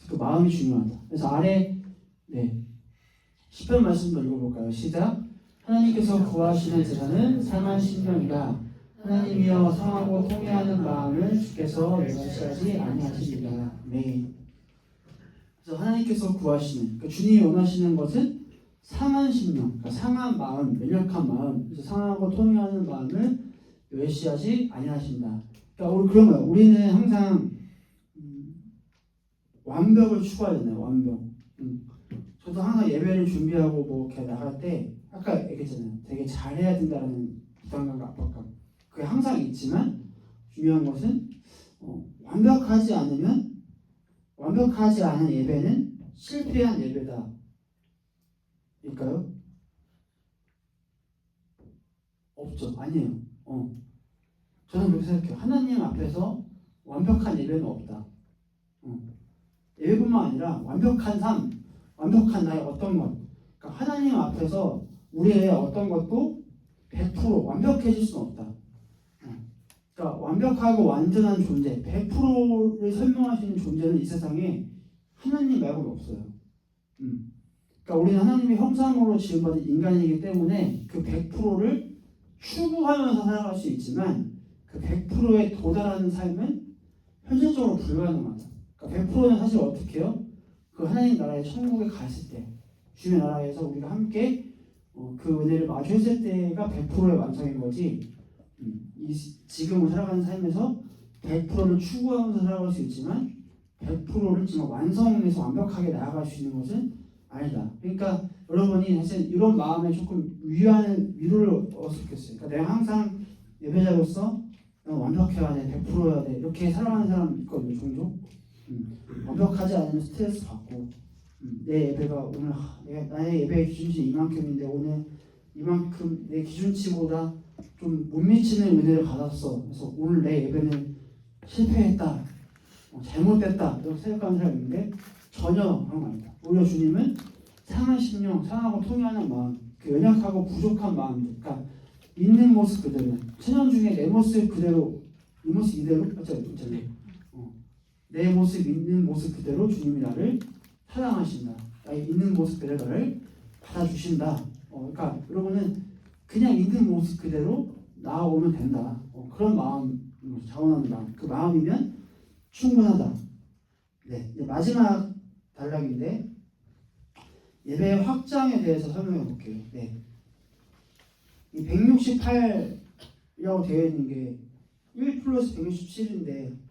그 마음이 중요하다. 그래서 아래 10편 말씀도 읽어볼까요? 시작. 하나님께서 구하시는 제사는 상한 신령이라. 하나님이여 상하고 통회하는 마음을 주께서 멸시하지 아니하시리라. 네. 그래서 하나님께서 구하시는, 그러니까 주님이 원하시는 것은 상한 심령, 그러니까 상한 마음, 연약한 마음, 그래서 상하고 통회하는 마음을 멸시하지 아니하신다. 그러니까 그러면 우리는 항상 완벽을 추구하잖아요. 완벽. 저도 항상 예배를 준비하고 뭐 이렇게 나갈 때 아까 얘기했잖아요. 되게 잘해야 된다는 부담감과 압박감. 그게 항상 있지만 중요한 것은 완벽하지 않은 예배는 실패한 예배다. 일까요? 없죠. 아니에요. 저는 그렇게 생각해요. 하나님 앞에서 완벽한 예배는 없다. 예배뿐만 아니라 완벽한 삶, 완벽한 나의 어떤 것, 그러니까 하나님 앞에서 우리의 어떤 것도 100% 완벽해질 수는 없다. 그러니까 완벽하고 완전한 존재, 100%를 설명할 수 있는 존재는 이 세상에 하나님 말고는 없어요. 그러니까 우리는 하나님의 형상으로 지음받은 인간이기 때문에 그 100%를 추구하면서 살아갈 수 있지만 그 100%에 도달하는 삶은 현실적으로 불가능하다. 그러니까 100%는 사실 어떻게 해요? 그 하나님 나라의 천국에 갔을 때 주의 나라에서 우리가 함께 그 은혜를 마주했을 때가 100%의 완성인 거지. 지금 살아가는 삶에서 100%를 추구하면서 살아갈 수 있지만 100%를 정말 완성해서 완벽하게 나아갈 수 있는 것은 아니다. 그러니까 여러분이 사실 이런 마음에 조금 위로를 얻었으면 좋겠어요. 그러니까 내가 항상 예배자로서 완벽해야 돼, 100%여야 돼 이렇게 살아가는 사람 있거든요, 종종. 완벽하지 않으면 스트레스 받고 내 예배가 오늘 나의 예배의 기준치 이만큼인데 오늘 이만큼 내 기준치보다 좀 못 미치는 은혜를 받았어. 그래서 오늘 내 예배는 실패했다, 잘못됐다 이렇게 생각하는 사람이 있는데 전혀 그런 거 아니다. 오히려 주님은 상한 심령, 상하고 통회하는 마음, 그 연약하고 부족한 마음들, 그러니까 있는 모습 그대로, 천연 중에 내 모습 그대로, 이 모습 이대로, 맞죠? 내 모습 있는 모습 그대로 주님이 나를 사랑하신다. 나의 있는 모습 그대로 나를 받아주신다. 그러니까 여러분은 그냥 있는 모습 그대로 나아오면 된다. 그런 마음, 자원하는 마음, 그 마음이면 충분하다. 네, 이제 마지막 단락인데 예배의 확장에 대해서 설명해 볼게요. 네, 이 168이라고 되어 있는 게 1 플러스 167인데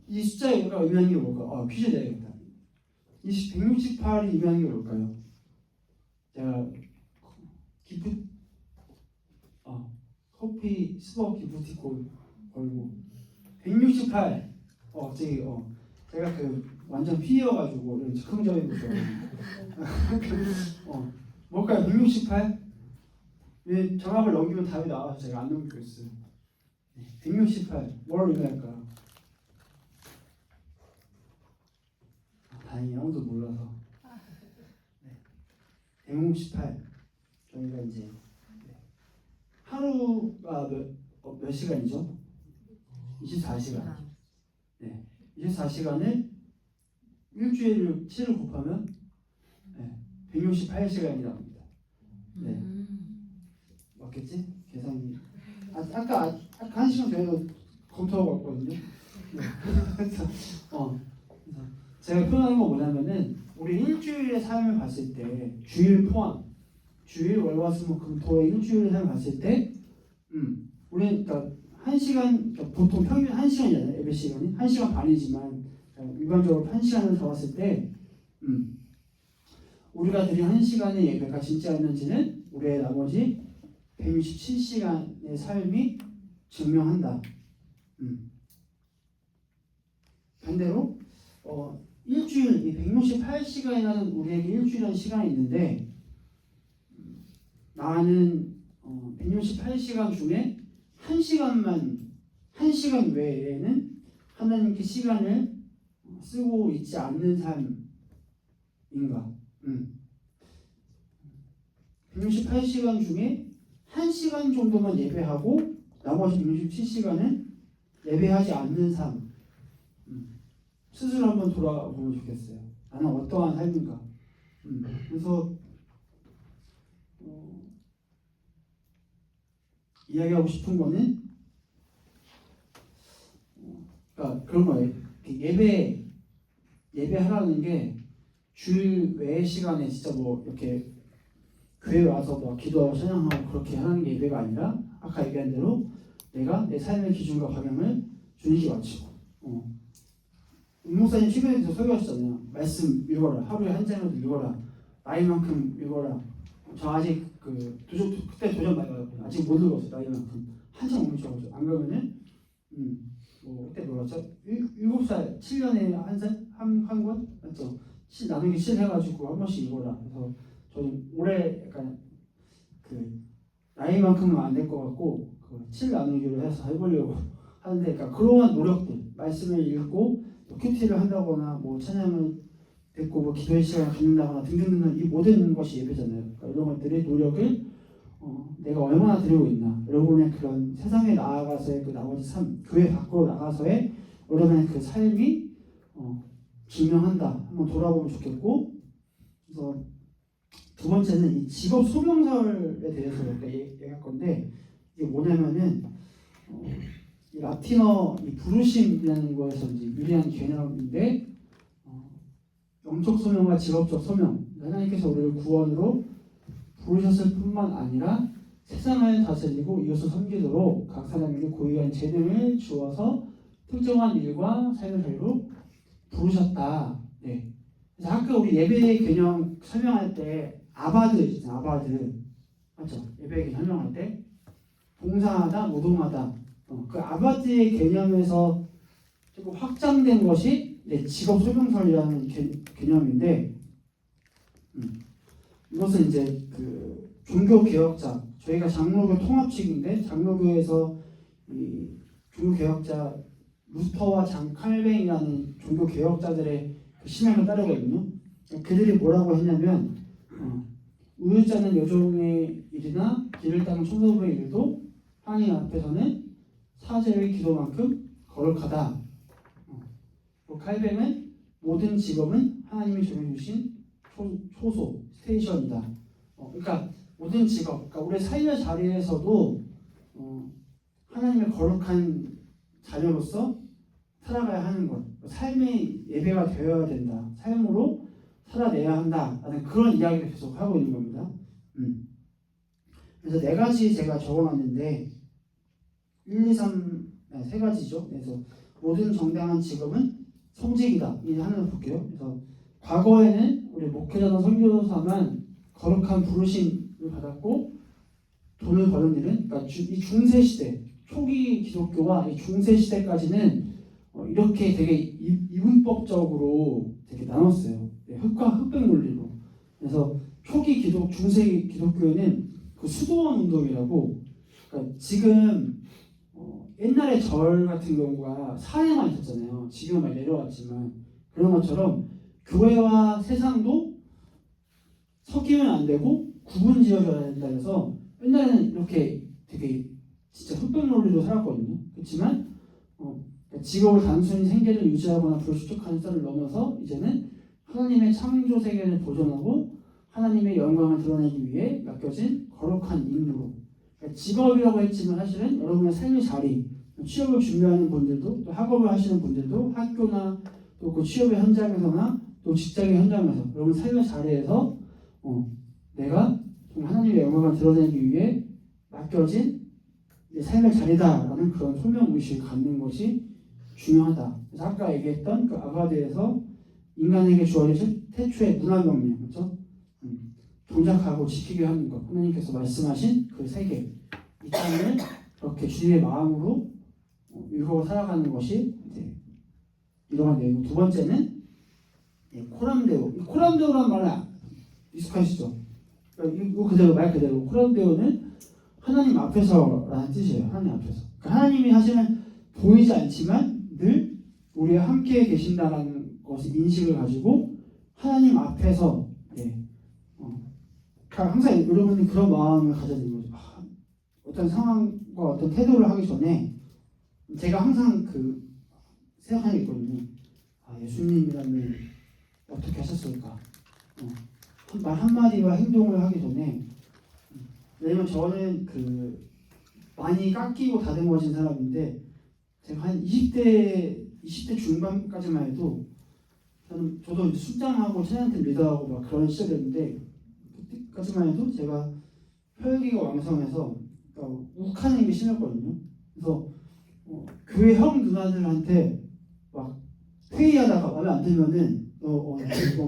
이 숫자의 의미하는 게 뭘까? 퀴즈 내야겠다. 이 168이 의미하는 게 뭘까요? 제가 커피 스벅 기프티콘 걸고 168 제가 그 완전 P여가지고 이런 즉흥적인 거 좋아해요. 뭘까요? 168? 왜 정답을 넘기면 답이 나와서 제가 안 넘기고 있어요. 168 뭘 의미할까요? 다행히 아무도 몰라서. 168 저희가 이제 하루가 몇 시간이죠? 24시간. 네, 24시간을 일주일을 7을 곱하면 168시간이 나옵니다. 네, 맞겠지? 계산이. 아까 1시간 전에도 검토하고 왔거든요. 네. 그래서 제가 표현하는 건 뭐냐면은 우리 일주일의 삶을 봤을 때 주일 포함, 주일 월화수목금토의 일주일의 삶을 봤을 때, 우리는 그러니까 1시간, 그러니까 보통 평균 1시간이잖아요. 예배 시간이 1시간 반이지만 일반적으로 1시간을 잡았을 때, 우리가 드린 1시간의 예배가 진짜였는지는 우리의 나머지 167시간의 삶이 증명한다. 반대로 일주일, 이 168시간이라는 우리에게 일주일이라는 시간이 있는데 나는 168시간 중에 1시간 외에는 하나님께 시간을 쓰고 있지 않는 삶인가? 168시간 중에 1시간 정도만 예배하고 나머지 167시간은 예배하지 않는 삶. 스스로 한번 돌아보면 좋겠어요. 나는 어떠한 삶인가? 그래서 이야기하고 싶은 거는 그러니까 그런 거예요. 예배하라는 게 주일 외의 시간에 진짜 뭐 이렇게 교회 와서 뭐 기도하고 찬양하고 그렇게 하는 게 예배가 아니라 아까 얘기한 대로 내가 내 삶의 기준과 방향을 주님께 맞추고 목사님 최근에 설교하셨잖아요. 말씀 읽어라. 하루에 한 장이라도 읽어라. 나이만큼 읽어라. 저 아직 그때 도전 많이 받았거든요. 아직 못 읽었어요. 나이만큼 한참 못 읽어가지고 안 그러면은 그때 뭐였죠? 7살 7년에 한 권? 맞죠? 나누기 7 해가지고 한 번씩 읽어라. 그래서 저는 올해 약간 나이만큼은 안 될 것 같고 7 나누기로 해서 해보려고 하는데, 그러니까 그러한 노력들, 말씀을 읽고 큐티를 한다거나 뭐 찬양을 듣고 뭐 기도의 시간을 갖는다거나 등등등 이 모든 것이 예배잖아요. 그러니까 이런 것들의 노력을 내가 얼마나 드리고 있나, 여러분의 그런 세상에 나아가서의 그 나머지 삶, 교회 밖으로 나가서의 여러분의 그 삶이 증명한다. 한번 돌아보면 좋겠고, 그래서 두 번째는 이 직업 소명설에 대해서 얘기할 건데, 이게 뭐냐면은 이 라틴어 이 부르심이라는 거에서 이제 유래한 개념인데, 영적 소명과 직업적 소명, 하나님께서 우리를 구원으로 부르셨을 뿐만 아니라 세상을 다스리고 이웃을 섬기도록 각 사람에게 고유한 재능을 주어서 특정한 일과 삶의 자리로 부르셨다. 네. 그래서 아까 우리 예배의 개념 설명할 때 아바드 있잖아요. 아바드 맞죠? 예배의 개념 설명할 때 봉사하다, 노동하다. 그 아바드의 개념에서 조금 확장된 것이 직업 소명설이라는 개념인데, 이것은 이제 그 종교 개혁자, 저희가 장로교 통합식인데 장로교에서 이 종교 개혁자 루터와 장 칼뱅이라는 종교 개혁자들의 그 신앙을 따르거든요. 그들이 뭐라고 했냐면 우유자는 여종의 일이나 길을 닦는 청소부의 일도 하나님 앞에서는 사제의 기도만큼 거룩하다. 또 칼뱅은 모든 직업은 하나님이 정해주신 초소 스테이션이다. 그러니까 모든 직업, 그러니까 우리 삶의 자리에서도 하나님의 거룩한 자녀로서 살아가야 하는 것, 삶의 예배가 되어야 된다. 삶으로 살아내야 한다라는 그런 이야기를 계속 하고 있는 겁니다. 그래서 네 가지 제가 적어놨는데 1, 2, 3, 세 가지죠. 그래서 모든 정당한 직업은 성직이다. 이 하나를 볼게요. 그래서 과거에는 우리 목회자나 선교사만 거룩한 부르심을 받았고 돈을 버는 일은, 그러니까 이 중세 시대 초기 기독교와 이 중세 시대까지는 이렇게 되게 이분법적으로 되게 나눴어요. 흑과 흑백 논리로. 그래서 초기 중세 기독교에는 그 수도원 운동이라고, 그러니까 지금 옛날에 절 같은 경우가 사회만 있었잖아요. 지금은 많이 내려왔지만 그런 것처럼 교회와 세상도 섞이면 안 되고 구분 지어줘야 된다 해서 옛날에는 이렇게 되게 진짜 흑백 논리로 살았거든요. 그렇지만 직업을 단순히 생계를 유지하거나 불수축하는 썰을 넘어서 이제는 하나님의 창조 세계를 보존하고 하나님의 영광을 드러내기 위해 맡겨진 거룩한 임무로, 그러니까 직업이라고 했지만 사실은 여러분의 삶의 자리, 취업을 준비하는 분들도, 또 학업을 하시는 분들도 학교나 또 그 취업의 현장에서나 또 직장의 현장에서 여러분 삶의 자리에서 내가 하나님의 영광을 드러내기 위해 맡겨진 내 삶의 자리다라는 그런 소명의식을 갖는 것이 중요하다. 그래서 아까 얘기했던 그 아바드에서 인간에게 주어진 태초의 문화명령, 그렇죠? 동작하고 지키게 하는 것, 하나님께서 말씀하신 그 세계, 이 땅을 그렇게 주님의 마음으로 읽고 살아가는 것이 이제 이러한 내용. 두 번째는 코람데오. 이 코람데오라는 말은 익숙하시죠? 이거 그대로 말 그대로 코람데오는 하나님 앞에서라는 뜻이에요. 하나님 앞에서. 그러니까 하나님이 사실은 보이지 않지만 늘 우리와 함께 계신다라는 것을 인식을 가지고 하나님 앞에서 항상 여러분이 그런 마음을 가져야 되는 거죠. 어떤 상황과 어떤 태도를 하기 전에 제가 항상 그 생각하는 게 있거든요. 예수님이라면 어떻게 하셨을까? 말 한마디와 행동을 하기 전에, 왜냐면 저는 그 많이 깎이고 다듬어진 사람인데 제가 한 20대 중반까지만 해도 저도 이제 순장하고 찬양팀 리더하고 막 그런 시절이었는데 그때까지만 해도 제가 혈기가 왕성해서 욱하는 게 심했거든요. 그래서 교회 형 누나들한테 막 회의하다가 마음에 안 들면은 너무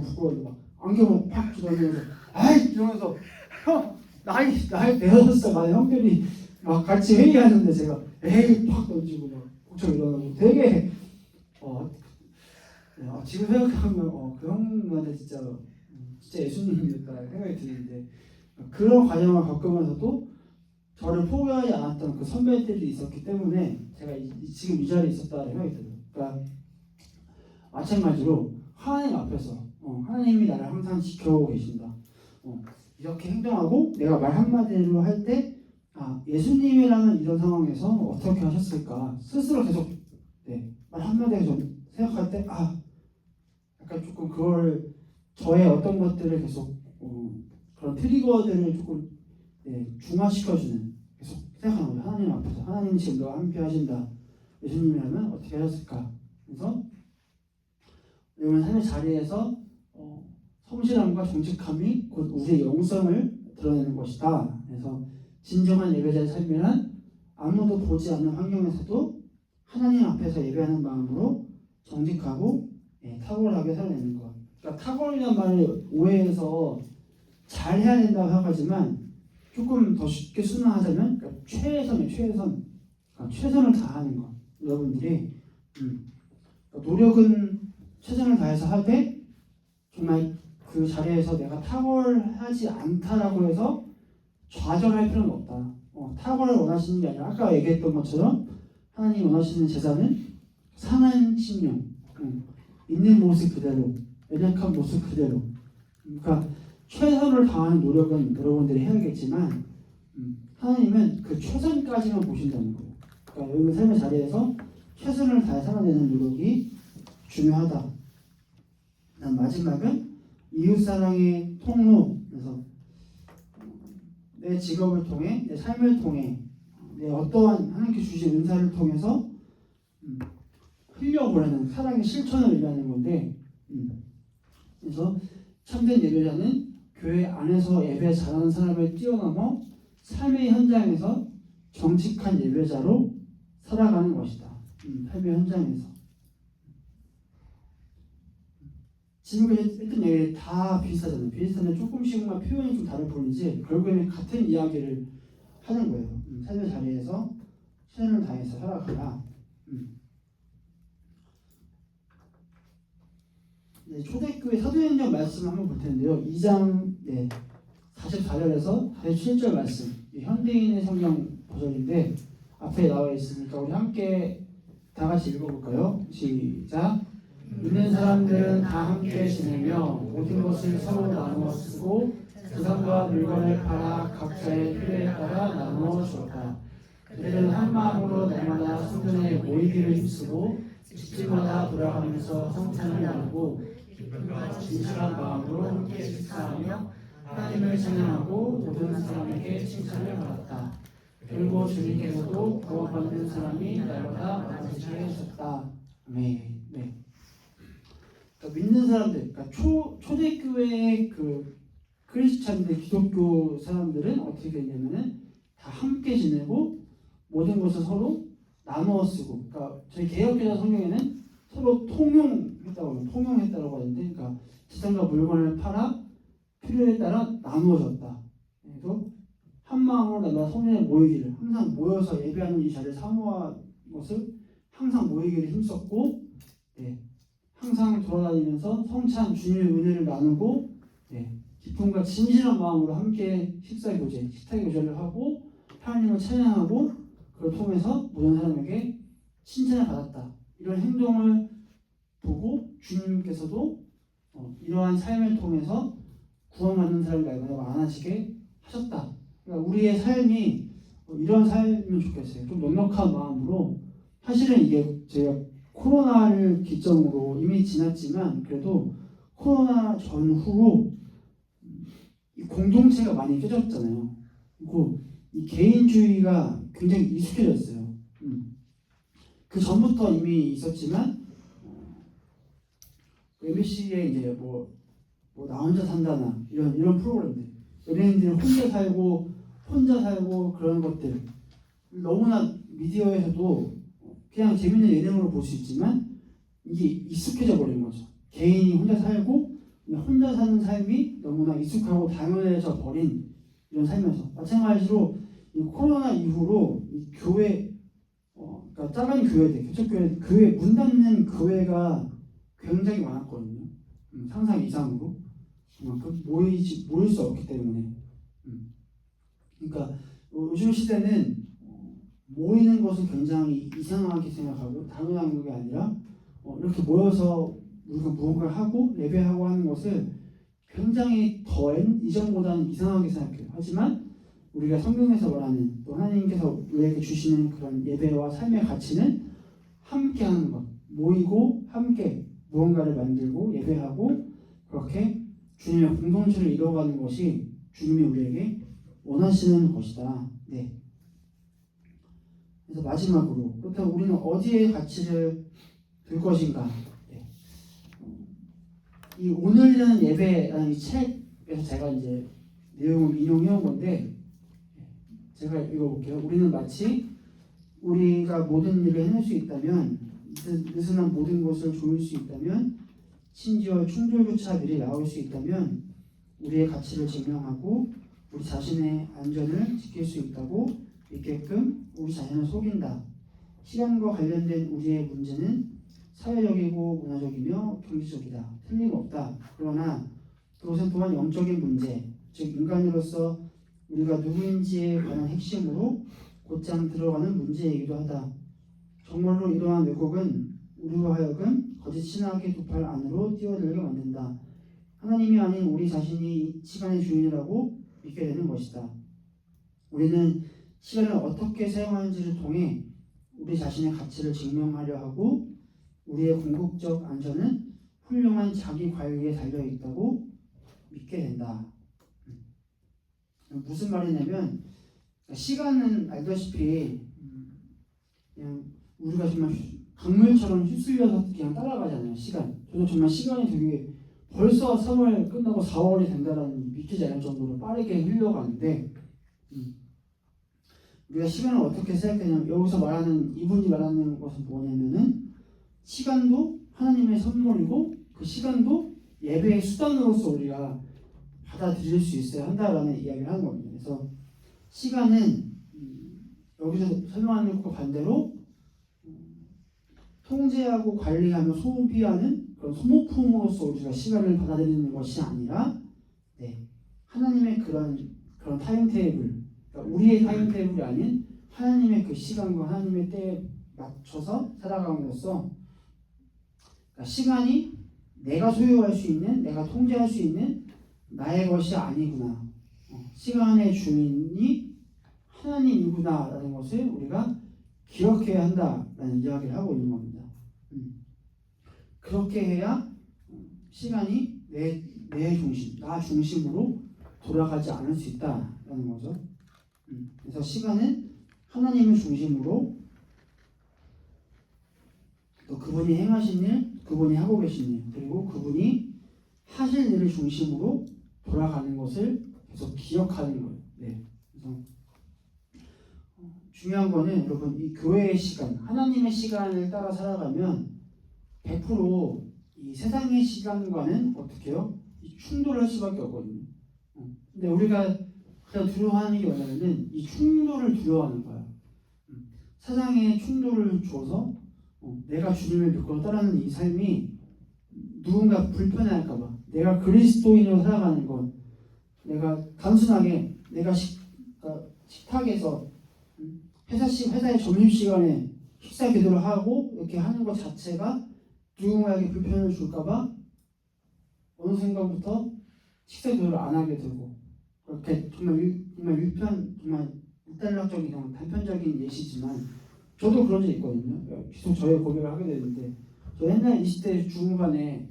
부끄러워서 막 안경을 팍 주더니면서 아이 이러면서 형 나이 대여섯 많은 형들이 막 같이 회의하는데 제가 에이 팍 던지고 막 엄청 일어나고 되게 지금 생각하면 그 형한테 진짜 예수님이었다 생각이 드는데, 그런 과정을 겪으면서도 저를 포기하지 않았던 그 선배들이 있었기 때문에 제가 지금 이 자리에 있었다는 생각이 들어요. 그러니까 마찬가지로 하나님 앞에서 하나님이 나를 항상 지켜오고 계신다. 이렇게 행동하고 내가 말 한마디로 할 때 예수님이라는 이런 상황에서 어떻게 하셨을까 스스로 계속 말 한마디에 좀 생각할 때 약간 조금 그걸 저의 어떤 것들을 계속 그런 트리거들을 조금 중화시켜주는, 계속 생각하는 거예요. 하나님 앞에서 하나님이 지금 너와 함께 하신다. 예수님이라면 어떻게 하셨을까? 그래서 여러분 삶의 자리에서 성실함과 정직함이 곧 우리의 영성을 드러내는 것이다. 그래서 진정한 예배자의 삶이란 아무도 보지 않는 환경에서도 하나님 앞에서 예배하는 마음으로 정직하고 탁월하게 살아내는 것. 그러니까 탁월이라는 말을 오해해서 잘해야 된다고 생각하지만 조금 더 쉽게 순화하자면 그러니까 최선이에요. 최선. 그러니까 최선을 다하는 것. 여러분들이 노력은 최선을 다해서 하되 정말 그 자리에서 내가 탁월하지 않다라고 해서 좌절할 필요는 없다. 탁월을 원하시는 게 아니라 아까 얘기했던 것처럼 하나님이 원하시는 제자는 상한 심령, 있는 모습 그대로, 연약한 모습 그대로. 그러니까 최선을 다하는 노력은 여러분들이 해야겠지만 하나님은 그 최선까지만 보신다는 거예요. 그러니까 여러분 삶의 자리에서 최선을 다해 살아내는 노력이 중요하다. 그다음 마지막은 이웃사랑의 통로. 그래서 내 직업을 통해, 내 삶을 통해, 내 어떠한 하나님께 주신 은사를 통해서 흘려보내는 사랑의 실천을 의미하는 건데, 그래서 참된 예배자는 교회 안에서 예배 잘하는 사람을 뛰어넘어 삶의 현장에서 정직한 예배자로 살아가는 것이다. 삶의 현장에서. 지금까지 했던 얘기 다 비슷하잖아요. 비슷한데 조금씩만 표현이 좀 다를 뿐이지 결국에는 같은 이야기를 하는 거예요. 삶의 자리에서 최선을 다해서 살아가라. 네, 초대교회 사도행전 말씀을 한번 볼 텐데요. 2장 44절에서 47절 말씀. 현대인의 성경 버전인데 앞에 나와 있으니까 우리 함께 다 같이 읽어볼까요? 시작. 있는 사람들은 다 함께 지내며 모든 것을 서로 나누어 쓰고 재산과 물건을 팔아 각자의 필요에 따라 나누어 주었다. 그들은 한 마음으로 날마다 성전에 모이기를 힘쓰고 집집마다 돌아가면서 성찬을 나누고 기쁨과 진실한 마음으로 함께 식사하며 하나님을 찬양하고 모든 사람에게 칭찬을 받았다. 그리고 주님께서도 구원받는 사람이 날마다 많아지게 하셨다. 아멘. 네. 그러니까 믿는 사람들, 그러니까 초대교회의 그 크리스찬들, 기독교 사람들은 어떻게 되냐면은 다 함께 지내고 모든 것을 서로 나누어 쓰고, 그러니까 저희 개혁교사 성경에는 서로 통용했다고 하는데, 그러니까 재산과 물건을 팔아 필요에 따라 나누어졌다. 그래서 한 마음으로 내가 성전에 모이기를 항상 모여서 예배하는 이 자리를 사모한 것을 항상 모이기를 힘썼고, 항상 돌아다니면서 성찬 주님의 은혜를 나누고 기쁨과 진실한 마음으로 함께 식탁 교제를 하고 하나님을 찬양하고 그걸 통해서 모든 사람에게 칭찬을 받았다. 이런 행동을 보고 주님께서도 이러한 삶을 통해서 구원받는 사람이 날마다 많아지게 하셨다. 그러니까 우리의 삶이 이런 삶이면 좋겠어요. 좀 넉넉한 마음으로. 사실은 이게 제가 코로나를 기점으로 이미 지났지만 그래도 코로나 전후로 이 공동체가 많이 깨졌잖아요. 그리고 이 개인주의가 굉장히 익숙해졌어요. 그 전부터 이미 있었지만 MBC에 이제 뭐 나 혼자 산다나 이런 프로그램들, 연예인들이 혼자 살고 그런 것들 너무나 미디어에서도 그냥 재밌는 예능으로 볼 수 있지만 이게 익숙해져 버린 거죠. 개인이 혼자 살고 혼자 사는 삶이 너무나 익숙하고 당연해져 버린 이런 삶에서 마찬가지로 이 코로나 이후로 이 교회, 그러니까 작은 교회들, 개척교회, 교회 문 닫는 교회가 굉장히 많았거든요. 상상 이상으로 그만큼 모일 수 없기 때문에. 그러니까 요즘 시대는 모이는 것은 굉장히 이상하게 생각하고 당연한 게 아니라 이렇게 모여서 우리가 무언가를 하고 예배하고 하는 것을 굉장히 더 이전보다는 이상하게 생각해요. 하지만 우리가 성경에서 말하는 또 하나님께서 우리에게 주시는 그런 예배와 삶의 가치는 함께 하는 것, 모이고 함께 무언가를 만들고 예배하고 그렇게 주님의 공동체를 이루어가는 것이 주님이 우리에게 원하시는 것이다. 네. 그래서 마지막으로 그렇다면 우리는 어디에 가치를 둘 것인가? 이 오늘이라는 예배라는 이 책에서 제가 이제 내용을 인용해 온 건데 제가 읽어볼게요. 우리는 마치 우리가 모든 일을 해낼 수 있다면 느슨한 모든 것을 조일 수 있다면 심지어 충돌조차 미리 나올 수 있다면 우리의 가치를 증명하고 우리 자신의 안전을 지킬 수 있다고 믿게끔 우리 자신을 속인다. 시간과 관련된 우리의 문제는 사회적이고 문화적이며 경제적이다. 틀림없다. 그러나 그것은 또한 영적인 문제, 즉 인간으로서 우리가 누구인지에 관한 핵심으로 곧장 들어가는 문제이기도 하다. 정말로 이러한 왜곡은 우리로 하여금 거짓 신학의 두 팔 안으로 뛰어들게 만든다. 하나님이 아닌 우리 자신이 시간의 주인이라고 믿게 되는 것이다. 우리는 시간을 어떻게 사용하는지를 통해 우리 자신의 가치를 증명하려 하고 우리의 궁극적 안전은 훌륭한 자기 관리에 달려 있다고 믿게 된다. 무슨 말이냐면 시간은 알다시피 그냥 우리가 정말 강물처럼 휩쓸려서 그냥 따라가잖아요. 시간. 저도 정말 시간이 되게 벌써 3월 끝나고 4월이 된다라는 믿기지 않을 정도로 빠르게 흘러가는데 우리가 시간을 어떻게 생각하냐면 여기서 말하는 이분이 말하는 것은 뭐냐면은 시간도 하나님의 선물이고 그 시간도 예배의 수단으로서 우리가 받아들일 수 있어야 한다라는 이야기를 하는 겁니다. 그래서 시간은 여기서 설명하는 것과 반대로 통제하고 관리하며 소비하는 그런 소모품으로서 우리가 시간을 받아들이는 것이 아니라 하나님의 그런 타임테이블, 그러니까 우리의 타임테이블이 아닌 하나님의 그 시간과 하나님의 때에 맞춰서 살아감으로써 그러니까 시간이 내가 소유할 수 있는, 내가 통제할 수 있는 나의 것이 아니구나. 시간의 주인이 하나님이구나라는 것을 우리가 기억해야 한다라는 이야기를 하고 있는 겁니다. 그렇게 해야 시간이 내 중심, 나 중심으로 돌아가지 않을 수 있다라는 거죠. 그래서 시간은 하나님을 중심으로 또 그분이 행하신 일, 그분이 하고 계신 일, 그리고 그분이 하실 일을 중심으로 돌아가는 것을 계속 기억하는 거예요. 그래서 중요한 거는 여러분 이 교회의 시간, 하나님의 시간을 따라 살아가면 100%이 세상의 시간과는 어떻게 해요? 충돌을 할 수밖에 없거든요. 근데 우리가 그냥 두려워하는 게 뭐냐면은 이 충돌을 두려워하는 거야. 세상에 충돌을 줘서 내가 주님을 믿고 따르는 이 삶이 누군가 불편해할까봐 내가 그리스도인으로 살아가는 건 내가 단순하게 내가 식탁에서 회사의 점심시간에 식사 기도를 하고 이렇게 하는 것 자체가 누군가에게 불편을 줄까봐 어느 순간부터 식사 기도를 안 하게 되고 그렇게 정말 일단락적인 단편적인 예시지만 저도 그런 적 있거든요. 계속 저의 고백을 하게 되는데 저 옛날 20대 중후반에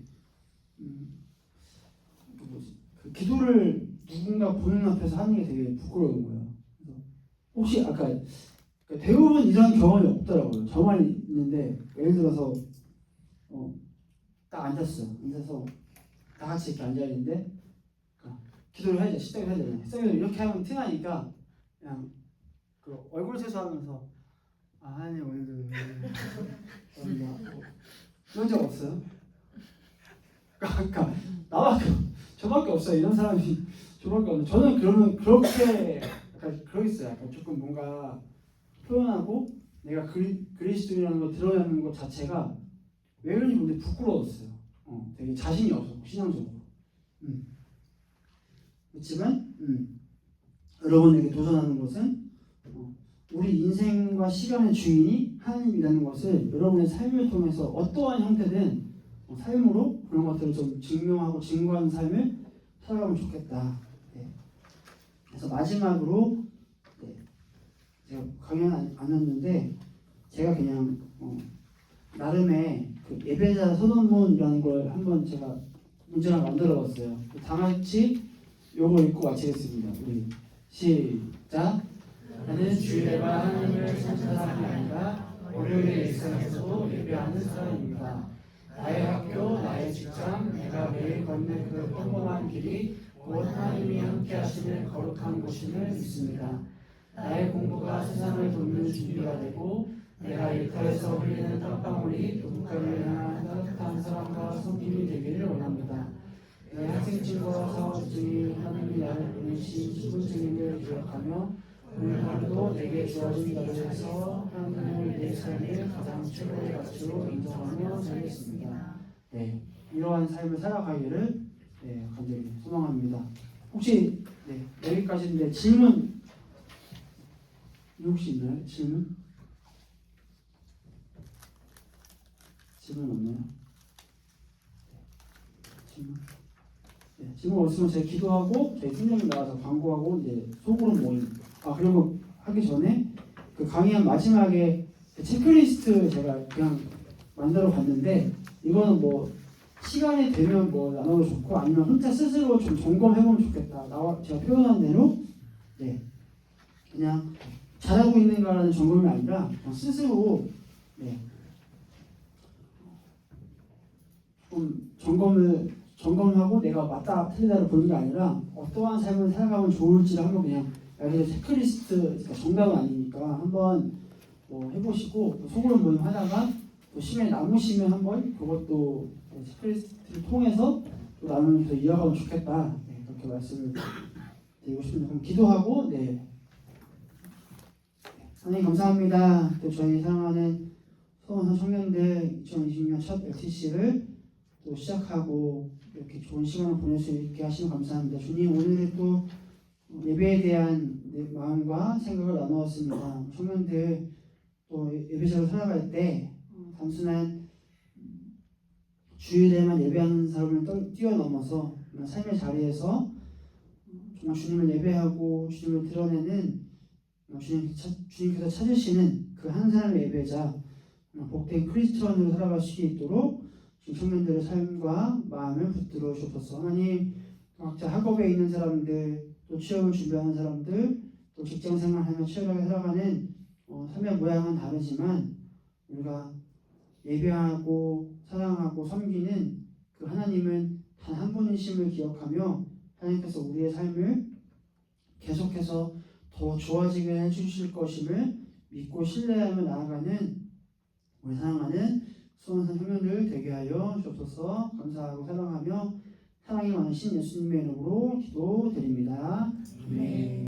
그 기도를 누군가 보는 앞에서 하는 게 되게 부끄러운 거예요. 혹시 아까 대부분 이런 경험이 없더라고요. 저만 있는데 예를 들어서 딱 앉았어요. 앉아서 다 같이 이렇게 앉아 있는데 기도를 해야죠. 시작을 해야 되잖아요. 시작을 이렇게 하면 티나니까 그냥 그 얼굴 세수하면서 하나님 오늘도 그런 적 없어요? 그러니까 저밖에 없어요. 이런 사람이 저밖에 없어요. 저는 그러면 그렇게 약간 그러겠어요. 약간 조금 뭔가 표현하고 내가 그리스도인이라는 걸 드러내는 것 자체가 왜 그런지 모르겠는데 부끄러웠어요. 되게 자신이 없었고 신앙적으로. 그렇지만 여러분에게 도전하는 것은 우리 인생과 시간의 주인이 하나님이라는 것을 여러분의 삶을 통해서 어떠한 형태든 삶으로 그런 것들을 좀 증명하고 증거하는 삶을 살아가면 좋겠다. 그래서 마지막으로 제가 강연 안 했는데 제가 그냥 나름의 그 예배자 선언문이라는 걸 한번 제가 문제를 만들어봤어요. 다 같이 요거 읽고 마치겠습니다. 우리 시작. 나는 주일에만 하나님을 찾는 사람이 아니라 월요일의 일상에서도 예배하는 사람입니다. 나의 학교, 나의 직장, 내가 매일 걷는 그 평범한 길이 곧 하나님이 함께 하시는 거룩한 곳임을 믿습니다. 나의 공부가 세상을 돕는 준비가 되고 내가 일터에서 흘리는 땀방울이 누군가를 향한 따뜻한 사랑과 섬김이 되기를 원합니다. 내 학생증과 사원증이 하나님이 나를 보내신 신분증임을 기억하며 오늘 하루도 내게 주어진 자리에서 하나님을 내 삶의 가장 최고의 가치로 인정하며 살겠습니다. 네, 이러한 삶을 살아가기를 간절히 소망합니다. 혹시 여기까지인데 질문 혹시 있나요? 질문 없나요? 질문 없으면 제가 기도하고 저희 팀장님 나와서 광고하고 이제 소그룹 모임. 그리고 하기 전에 그 강의한 마지막에 그 체크리스트 제가 그냥 만들어 봤는데 이거는 뭐 시간이 되면 뭐 나눠도 좋고 아니면 혼자 스스로 좀 점검해보면 좋겠다. 제가 표현한 대로 그냥 잘하고 있는가라는 점검이 아니라 그냥 스스로 좀 점검하고 내가 맞다 틀리다를 보는 게 아니라 어떠한 삶을 살아가면 좋을지를 한번 그냥 여기서 체크리스트, 그러니까 정답은 아니니까 한번 뭐 해보시고 소그룹 모임 하다가 또 시간이 남으시면 한번 그것도 체크리스트를 통해서 또 나누면서 이어가면 좋겠다. 그렇게 말씀을 드리고 싶습니다. 그럼 기도하고 하나님 감사합니다. 또 저희 사랑하는 소원한 청년들 2020년 첫 LTC를 또 시작하고 이렇게 좋은 시간을 보낼 수 있게 하시면 감사합니다. 주님 오늘은 또 예배에 대한 마음과 생각을 나누었습니다. 청년들 또 예배자로 살아갈 때 단순한 주일에만 예배하는 사람을 뛰어넘어서 삶의 자리에서 정말 주님을 예배하고 주님을 드러내는 주님께서 찾으시는 그 한 사람의 예배자 복된 크리스천으로 살아갈 수 있도록 청년들의 삶과 마음을 붙들어 주옵소서. 하나님 각자 학업에 있는 사람들 또 취업을 준비하는 사람들 또 직장생활하며 치열하게 살아가는 삶의 모양은 다르지만 우리가 예배하고 사랑하고 섬기는 그 하나님은 단 한 분이심을 기억하며 하나님께서 우리의 삶을 계속해서 더 좋아지게 해주실 것임을 믿고 신뢰하며 나아가는 우리 사랑하는 수원산 청년들 되게 하여 주옵소서. 감사하고 사랑하며 사랑이 많으신 예수님의 이름으로 기도드립니다. 아멘.